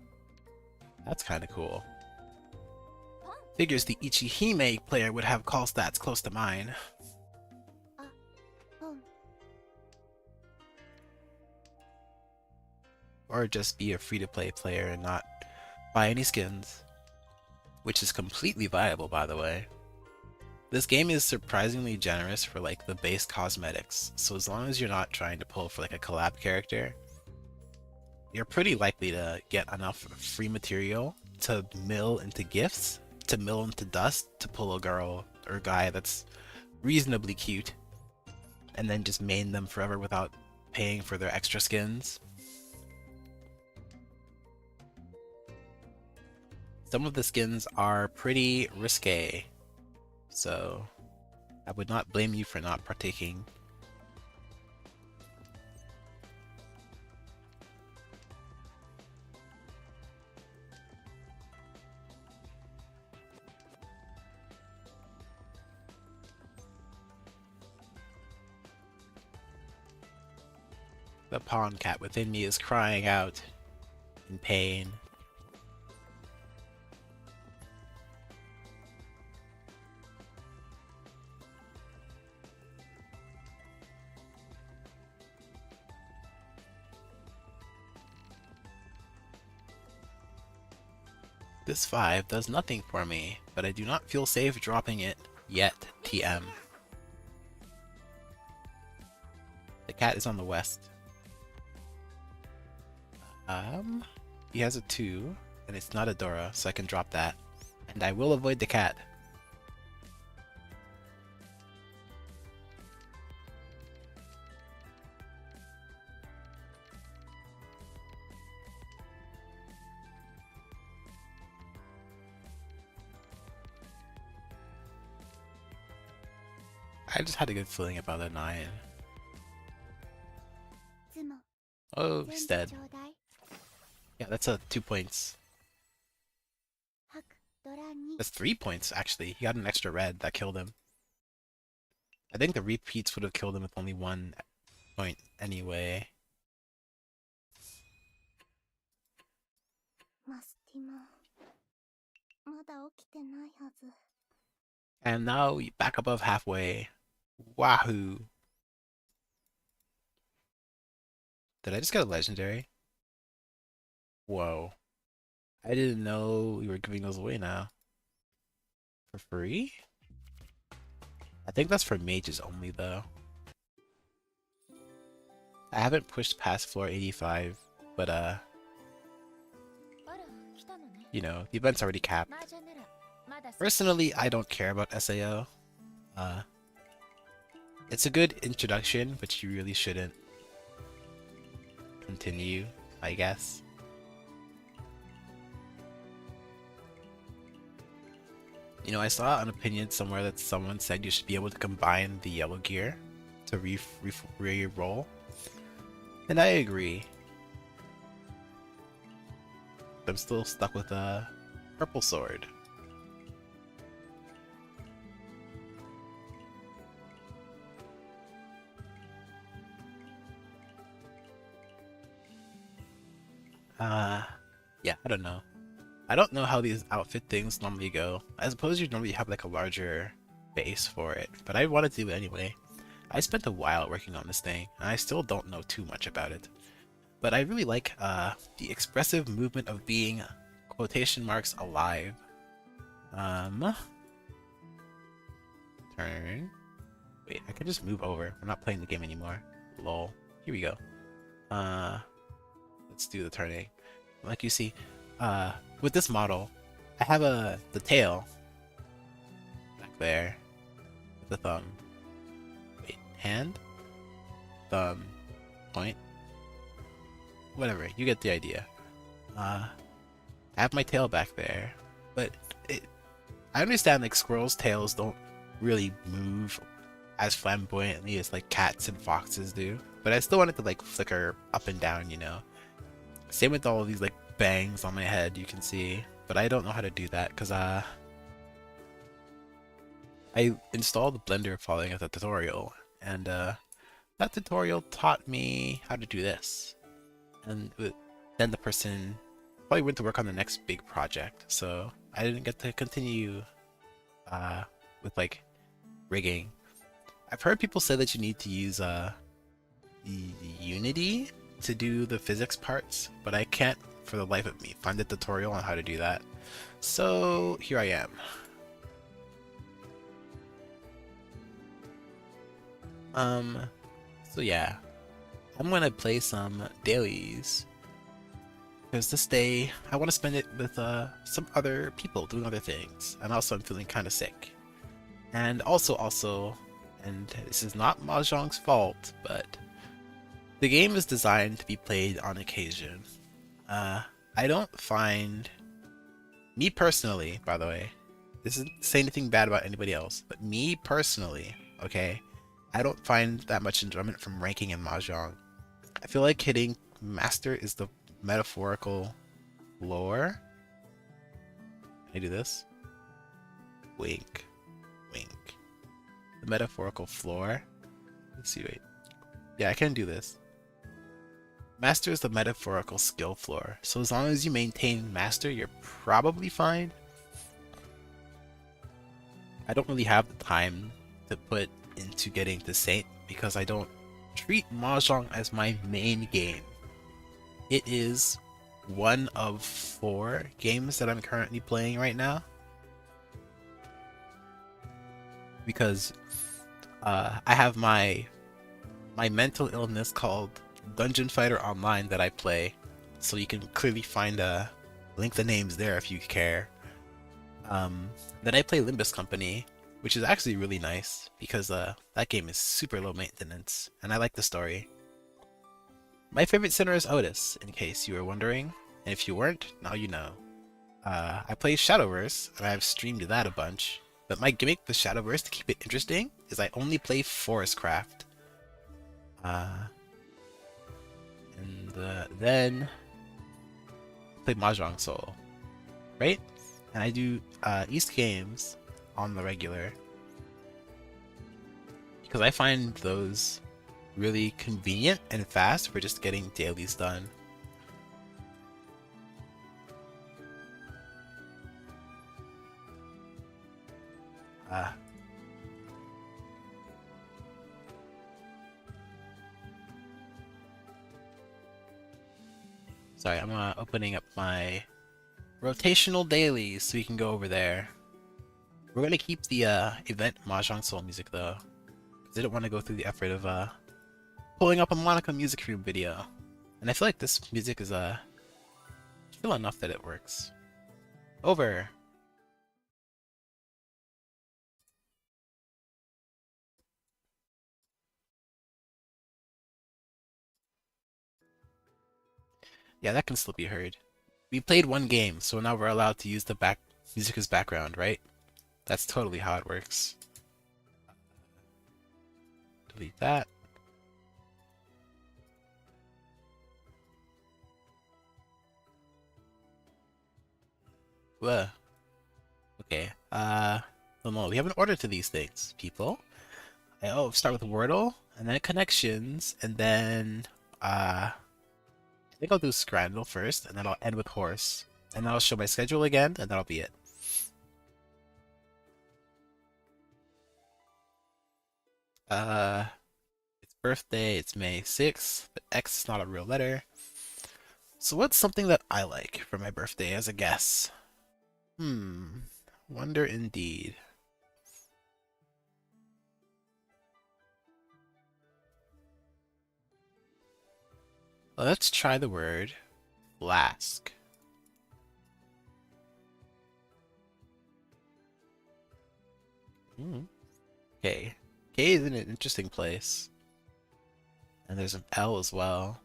That's kind of cool. Figures the Ichihime player would have call stats close to mine. Or just be a free-to-play player and not buy any skins. Which is completely viable, by the way. This game is surprisingly generous for like the base cosmetics, so as long as you're not trying to pull for like a collab character, you're pretty likely to get enough free material to mill into gifts, to mill into dust, to pull a girl or guy that's reasonably cute, and then just main them forever without paying for their extra skins. Some of the skins are pretty risque, so I would not blame you for not partaking. The pawn cat within me is crying out in pain. This 5 does nothing for me, but I do not feel safe dropping it yet, TM. The cat is on the west. He has a 2, and it's not a Dora, so I can drop that. And I will avoid the cat. I just had a good feeling about a 9. Oh, he's dead. Yeah, that's 2 points. That's 3 points, actually. He got an extra red that killed him. I think the repeats would have killed him with only 1 point anyway. And now we back above halfway. Wahoo! Did I just get a legendary? Whoa. I didn't know we were giving those away now. For free? I think that's for mages only though. I haven't pushed past floor 85, but you know, the event's already capped. Personally, I don't care about SAO. It's a good introduction, but you really shouldn't continue, I guess. You know, I saw an opinion somewhere that someone said you should be able to combine the yellow gear to re-roll. And I agree. I'm still stuck with a purple sword. Yeah, I don't know. I don't know how these outfit things normally go. I suppose you normally have like a larger base for it, but I wanted to do it anyway. I spent a while working on this thing, and I still don't know too much about it. But I really like the expressive movement of being quotation marks alive. Turn. Wait, I can just move over. I'm not playing the game anymore. Lol. Here we go. Let's do the turning. Like you see, with this model, I have the tail back there, the thumb. Wait, hand, thumb, point. Whatever, you get the idea. I have my tail back there, but I understand like squirrels' tails don't really move as flamboyantly as like cats and foxes do, but I still want it to like flicker up and down, you know. Same with all of these like bangs on my head, you can see, but I don't know how to do that because I installed the Blender following a tutorial, and that tutorial taught me how to do this, and then the person probably went to work on the next big project, so I didn't get to continue with like rigging. I've heard people say that you need to use the Unity to do the physics parts, but I can't for the life of me find a tutorial on how to do that. So here I am. So yeah, I'm gonna play some dailies because this day I want to spend it with some other people doing other things, and also I'm feeling kind of sick. And also, and this is not Mahjong's fault, but the game is designed to be played on occasion. I don't find, me personally, by the way, this isn't saying anything bad about anybody else, but me personally, okay, I don't find that much enjoyment from ranking in Mahjong. I feel like hitting Master is the metaphorical floor. Can I do this? Wink. Wink. The metaphorical floor. Let's see, wait. Yeah, I can do this. Master is the metaphorical skill floor, so as long as you maintain Master, you're probably fine. I don't really have the time to put into getting to Saint because I don't treat Mahjong as my main game. It is one of 4 games that I'm currently playing right now, because I have my mental illness called Dungeon Fighter Online that I play, so you can clearly find link the names there if you care. Then I play Limbus Company, which is actually really nice because that game is super low maintenance, and I like the story. My favorite sinner is Otis, in case you were wondering, and if you weren't, now you know. I play Shadowverse, and I've streamed that a bunch, but my gimmick with Shadowverse to keep it interesting is I only play Forestcraft. Then play Mahjong solo, right? And I do East games on the regular because I find those really convenient and fast for just getting dailies done. Uh, Sorry, I'm opening up my rotational dailies so we can go over there. We're gonna keep the event Mahjong Soul music though, because I didn't want to go through the effort of pulling up a Monica music room video. And I feel like this music is chill enough that it works. Over. Yeah, that can still be heard. We played one game, so now we're allowed to use the back music as background, right? That's totally how it works. Delete that. Whoa. Okay. Oh no, we have an order to these things, people. Oh, start with Wordle, and then connections, and then I think I'll do Scrandle first, and then I'll end with horse. And then I'll show my schedule again, and that'll be it. Uh, it's birthday, it's May 6th, but X is not a real letter. So what's something that I like for my birthday as a guess? Wonder indeed. Let's try the word flask. Okay. K is in an interesting place. And there's an L as well.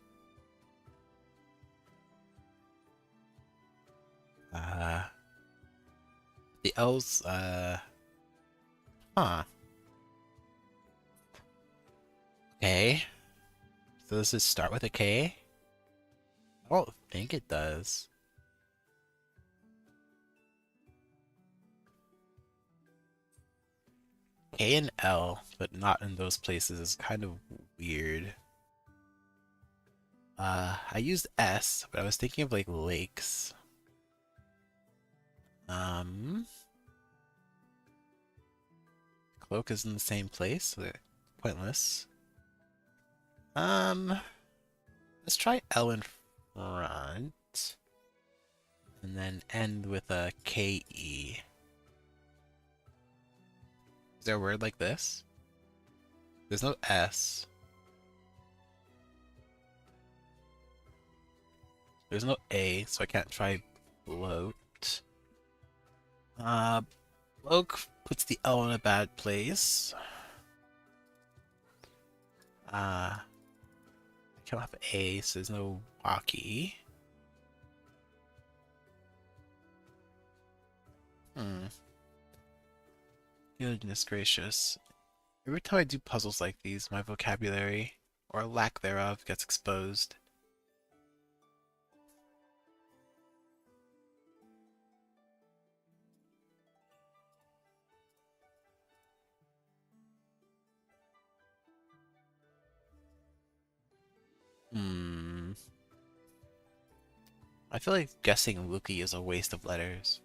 Uh, the L's, huh. Okay. So does it start with a K? I don't think it does. K and L, but not in those places is kind of weird. I used S, but I was thinking of like lakes. Um, Cloak is in the same place, so pointless. Um, let's try L in front, and then end with a KE. Is there a word like this? There's no S. There's no A, so I can't try bloat. Bloke puts the L in a bad place. I can't have A, so there's no walkie. Goodness gracious. Every time I do puzzles like these, my vocabulary, or lack thereof, gets exposed. Hmm. I feel like guessing Luki is a waste of letters.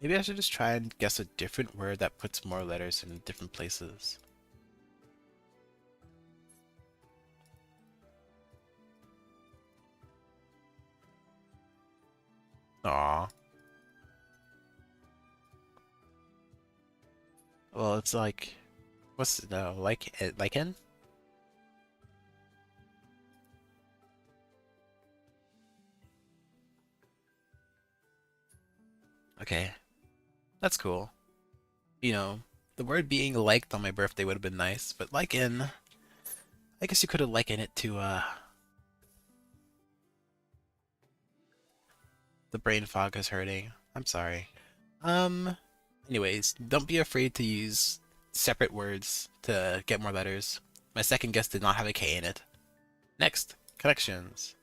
Maybe I should just try and guess a different word that puts more letters in different places. Aw. Well, it's like, what's no like lichen? Okay, that's cool. You know, the word being liked on my birthday would have been nice, but lichen, I guess you could have likened it to the brain fog is hurting. I'm sorry. Um, Anyways, don't be afraid to use separate words to get more letters. My second guess did not have a K in it. Next, connections.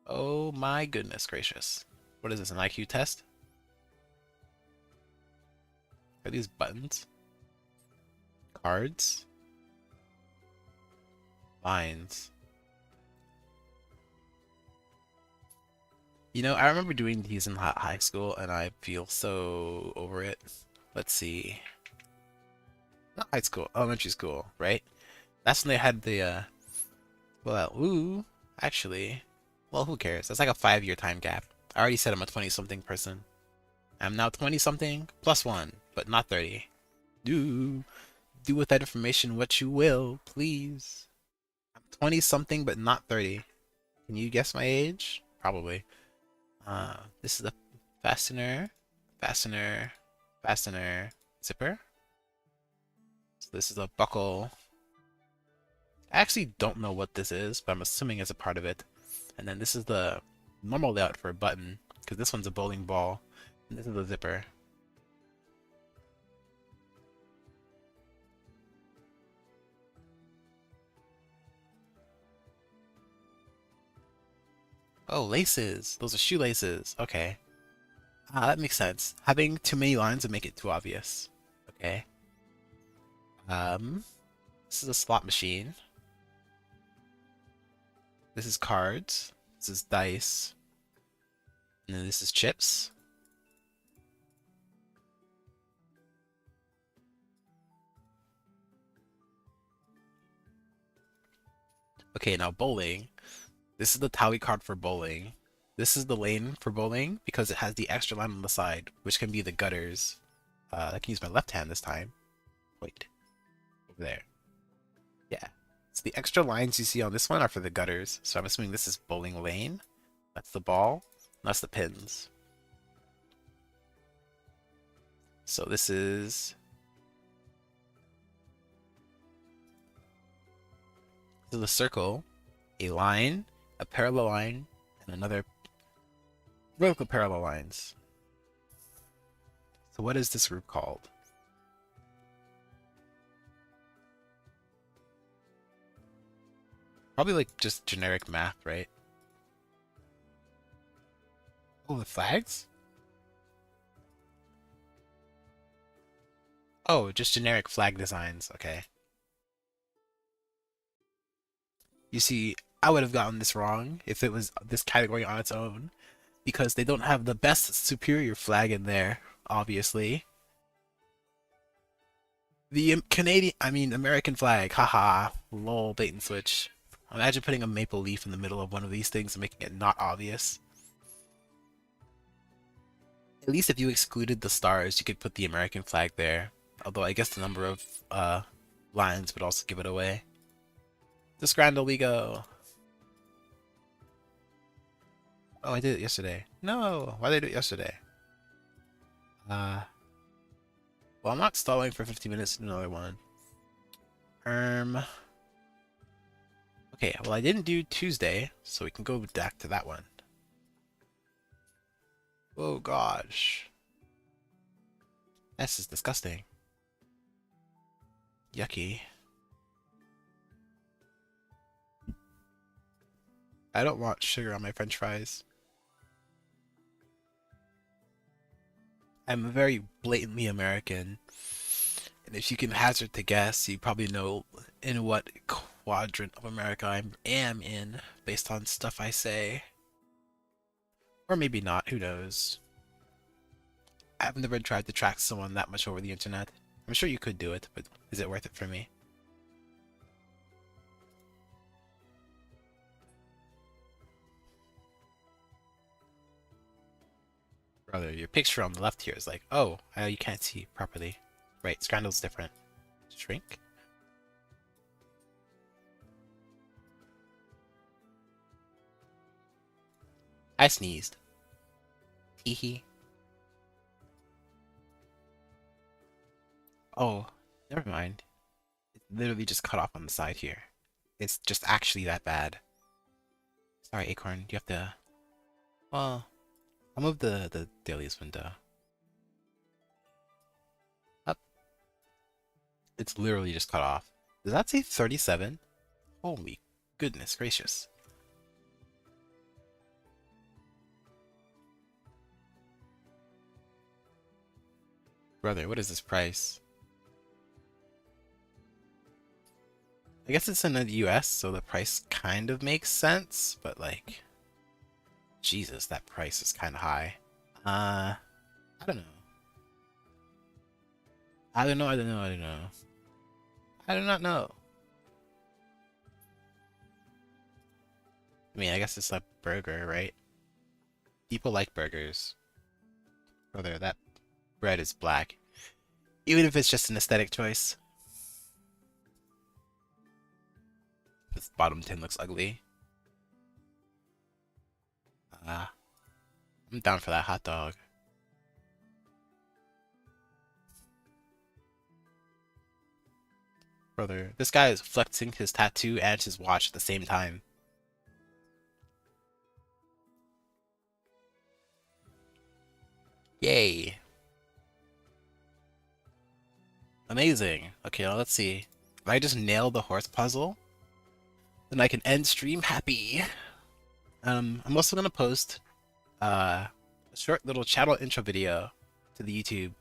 Oh my goodness gracious. What is this, an IQ test? Are these buttons? Cards? Lines? You know, I remember doing these in high school and I feel so over it. Let's see. Not high school, elementary school, right? That's when they had the well, ooh, actually, well, who cares? That's like a 5-year time gap. I already said I'm a 20-something person. I'm now 20-something plus one, but not 30. Do with that information what you will, please. I'm 20-something, but not 30. Can you guess my age? Probably. This is the fastener, fastener, fastener, zipper. So this is a buckle. I actually don't know what this is, but I'm assuming it's a part of it. And then this is the normal layout for a button, because this one's a bowling ball, and this is the zipper. Oh, laces! Those are shoelaces. Okay. Ah, that makes sense. Having too many lines would make it too obvious. Okay. This is a slot machine. This is cards. This is dice. And then this is chips. Okay, now bowling. This is the tally card for bowling. This is the lane for bowling because it has the extra line on the side, which can be the gutters. I can use my left hand this time. Wait. Over there. Yeah. So the extra lines you see on this one are for the gutters. So I'm assuming this is bowling lane. That's the ball. That's the pins. So this is the circle, a line, a parallel line, and another vertical parallel lines. So what is this group called? Probably like just generic math, right? Oh, the flags? Oh, just generic flag designs. Okay. You see, I would have gotten this wrong if it was this category on its own, because they don't have the best superior flag in there, obviously. The American flag, haha, lol, bait and switch. Imagine putting a maple leaf in the middle of one of these things and making it not obvious. At least if you excluded the stars, you could put the American flag there. Although I guess the number of lines would also give it away. To Scrandle we go. Oh, I did it yesterday. No, why did I do it yesterday? Well, I'm not stalling for 50 minutes to do another one. Okay, well I didn't do Tuesday, so we can go back to that one. Oh gosh. This is disgusting. Yucky. I don't want sugar on my french fries. I'm very blatantly American. And if you can hazard to guess, you probably know in what quadrant of America I am in, based on stuff I say. Or maybe not, who knows. I've never tried to track someone that much over the internet. I'm sure you could do it, but is it worth it for me? Brother, your picture on the left here is like, oh, you can't see properly. Right, Scrandle's different. Shrink? I sneezed. Hee. Oh, never mind. It's literally just cut off on the side here. It's just actually that bad. Sorry, Acorn, you have to... Well, I'll move the dailies window. Up. It's literally just cut off. Does that say 37? Holy goodness gracious. Brother, what is this price? I guess it's in the US, so the price kind of makes sense, but like... Jesus, that price is kind of high. I don't know. I don't know, I don't know, I don't know. I do not know. I mean, I guess it's a burger, right? People like burgers. Brother, that bread is black. Even if it's just an aesthetic choice. This bottom tin looks ugly. Uh, I'm down for that hot dog. Brother, this guy is flexing his tattoo and his watch at the same time. Yay. Amazing. Okay, now let's see. If I just nail the horse puzzle, then I can end stream happy. I'm also gonna post a short little channel intro video to the YouTube,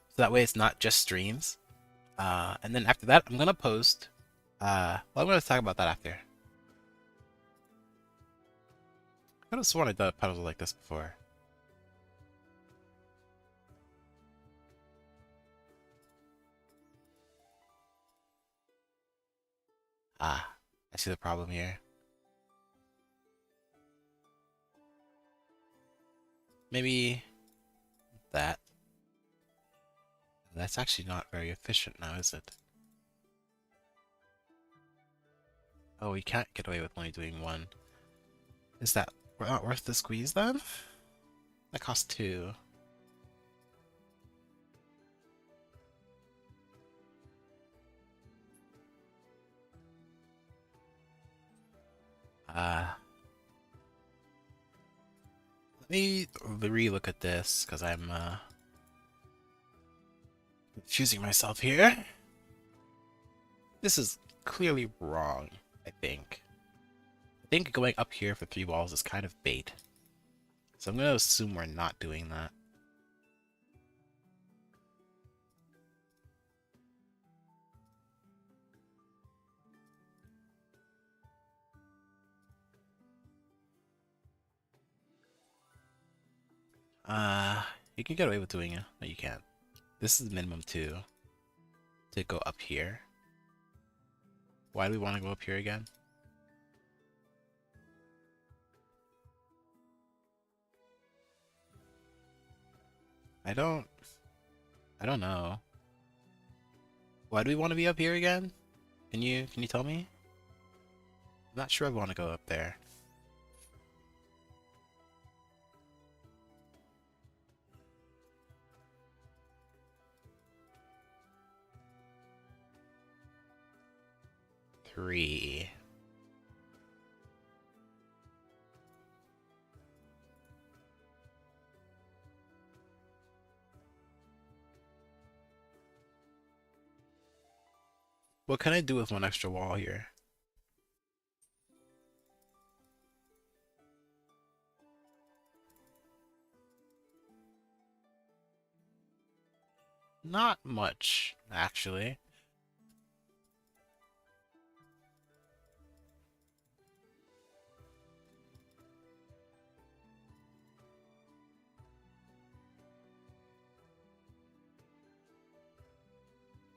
so that way it's not just streams. And then after that, I'm gonna post. Well, I'm gonna talk about that after. I could have sworn I'd done a puzzle like this before. Ah, I see the problem here. Maybe that. That's actually not very efficient now, is it? Oh, we can't get away with only doing one. Is that not worth the squeeze then? That costs 2. Let me re-look at this, because I'm confusing myself here. This is clearly wrong, I think. I think going up here for 3 walls is kind of bait. So I'm going to assume we're not doing that. You can get away with doing it. No, you can't. This is minimum 2 to go up here. Why do we want to go up here again? I don't know. Why do we want to be up here again? Can you tell me? I'm not sure I want to go up there. Three. What can I do with one extra wall here? Not much, actually.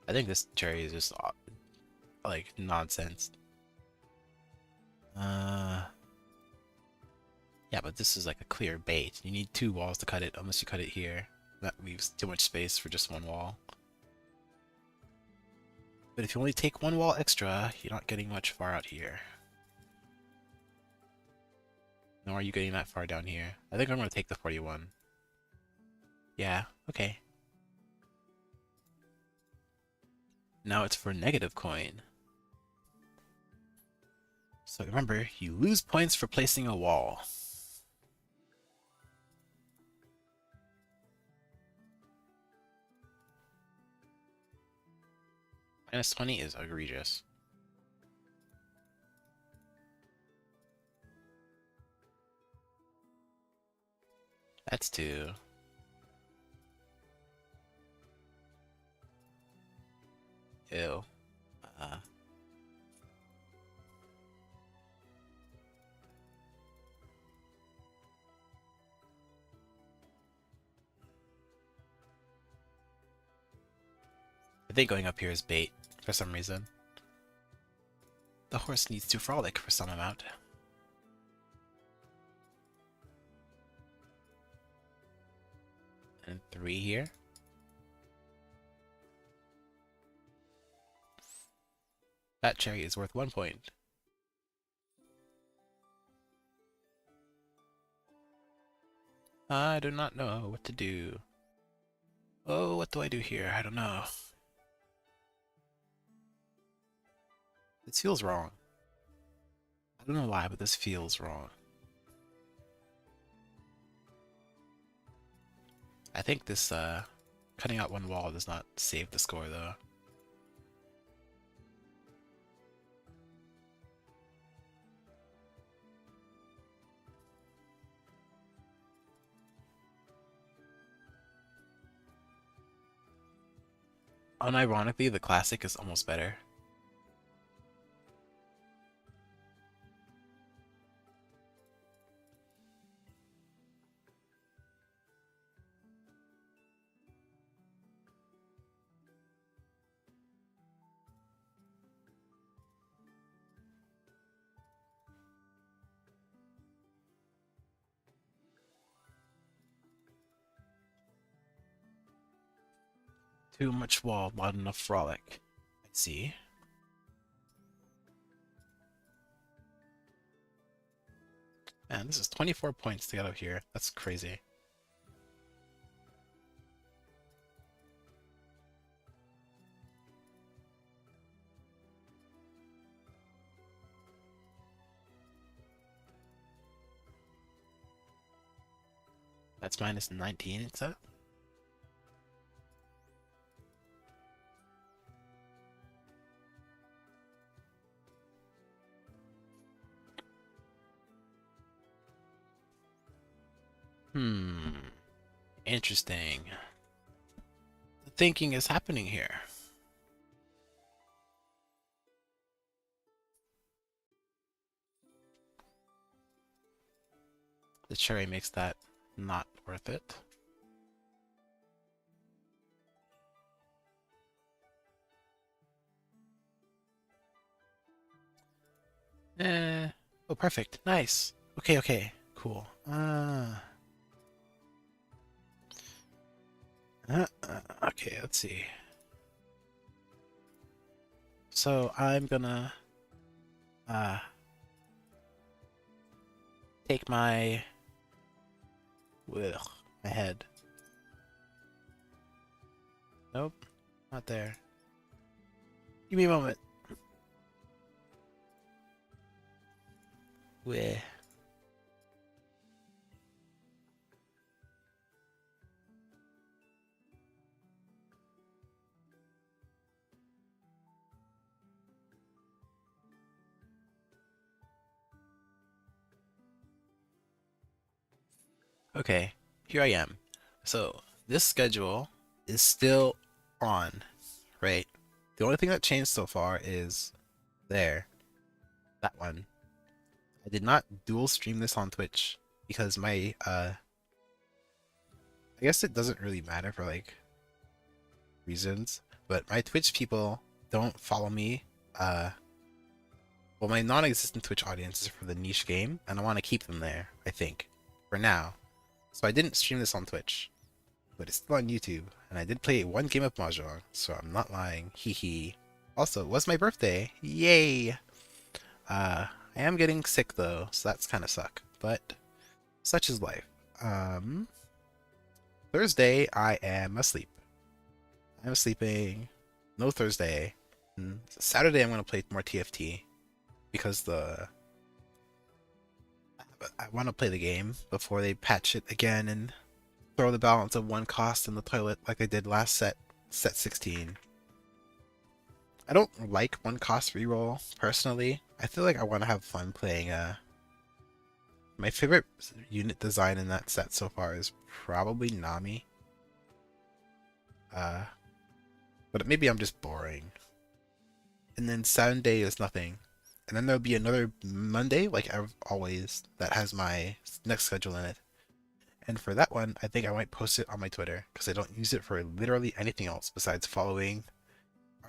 I think this cherry is just like nonsense. Yeah, but this is like a clear bait. You need 2 walls to cut it, unless you cut it here. That leaves too much space for just 1 wall. But if you only take 1 wall extra, you're not getting much far out here. Nor are you getting that far down here. I think I'm going to take the 41. Yeah, okay. Now it's for negative coin. So remember, you lose points for placing a wall. -20 is egregious. That's 2. Ew. Uh, I think going up here is bait for some reason. The horse needs to frolic for some amount. And 3 here. That cherry is worth 1 point. I do not know what to do. Oh, what do I do here? I don't know. This feels wrong. I don't know why, but this feels wrong. I think this, cutting out one wall does not save the score, though. Unironically, the classic is almost better. Too much wall, not enough frolic. I see. Man, this is 24 points to get out here. That's crazy. That's minus 19, it said? Interesting. The thinking is happening here. The cherry makes that not worth it. Oh, perfect. Nice. Okay, okay. Cool. Okay, let's see. So I'm gonna take my my head. Nope, not there. Give me a moment. Where? Okay, here I am. So this schedule is still on, right? The only thing that changed so far is there, that one. I did not dual stream this on Twitch because my I guess it doesn't really matter for like reasons, but my Twitch people don't follow me. Well, my non-existent Twitch audience is for the niche game, and I want to keep them there, I think, for now. So I didn't stream this on Twitch, but it's still on YouTube, and I did play 1 game of Mahjong, so I'm not lying. Hee hee. Also, it was my birthday. Yay! I am getting sick though, so that's kind of suck, but such is life. Thursday, I am asleep. I'm sleeping. No Thursday. Saturday, I'm going to play more TFT because I want to play the game before they patch it again and throw the balance of 1 cost in the toilet like I did last set 16. I don't like 1 cost reroll personally. I feel like I want to have fun playing. My favorite unit design in that set so far is probably Nami. But maybe I'm just boring. And then Sunday is nothing. And then there'll be another Monday, like always, that has my next schedule in it. And for that one, I think I might post it on my Twitter, because I don't use it for literally anything else besides following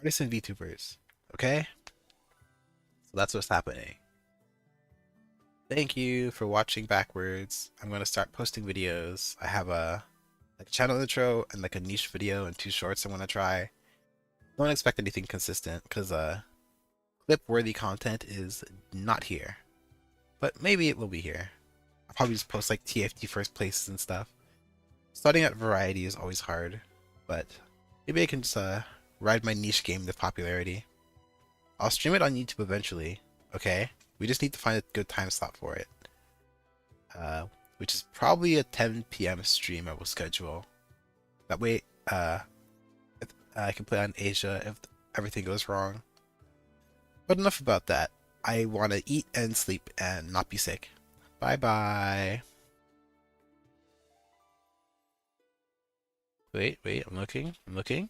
artists and VTubers. Okay? So that's what's happening. Thank you for watching backwards. I'm gonna start posting videos. I have a like channel intro and like a niche video and 2 shorts I want to try. Don't expect anything consistent because clip-worthy content is not here. But maybe it will be here. I'll probably just post like TFT first places and stuff. Starting at variety is always hard, but maybe I can just ride my niche game to popularity. I'll stream it on YouTube eventually, okay? We just need to find a good time slot for it. Which is probably a 10 p.m. stream I will schedule. That way, I can play on Asia if everything goes wrong. But enough about that. I want to eat and sleep and not be sick. Bye bye. Wait, I'm looking.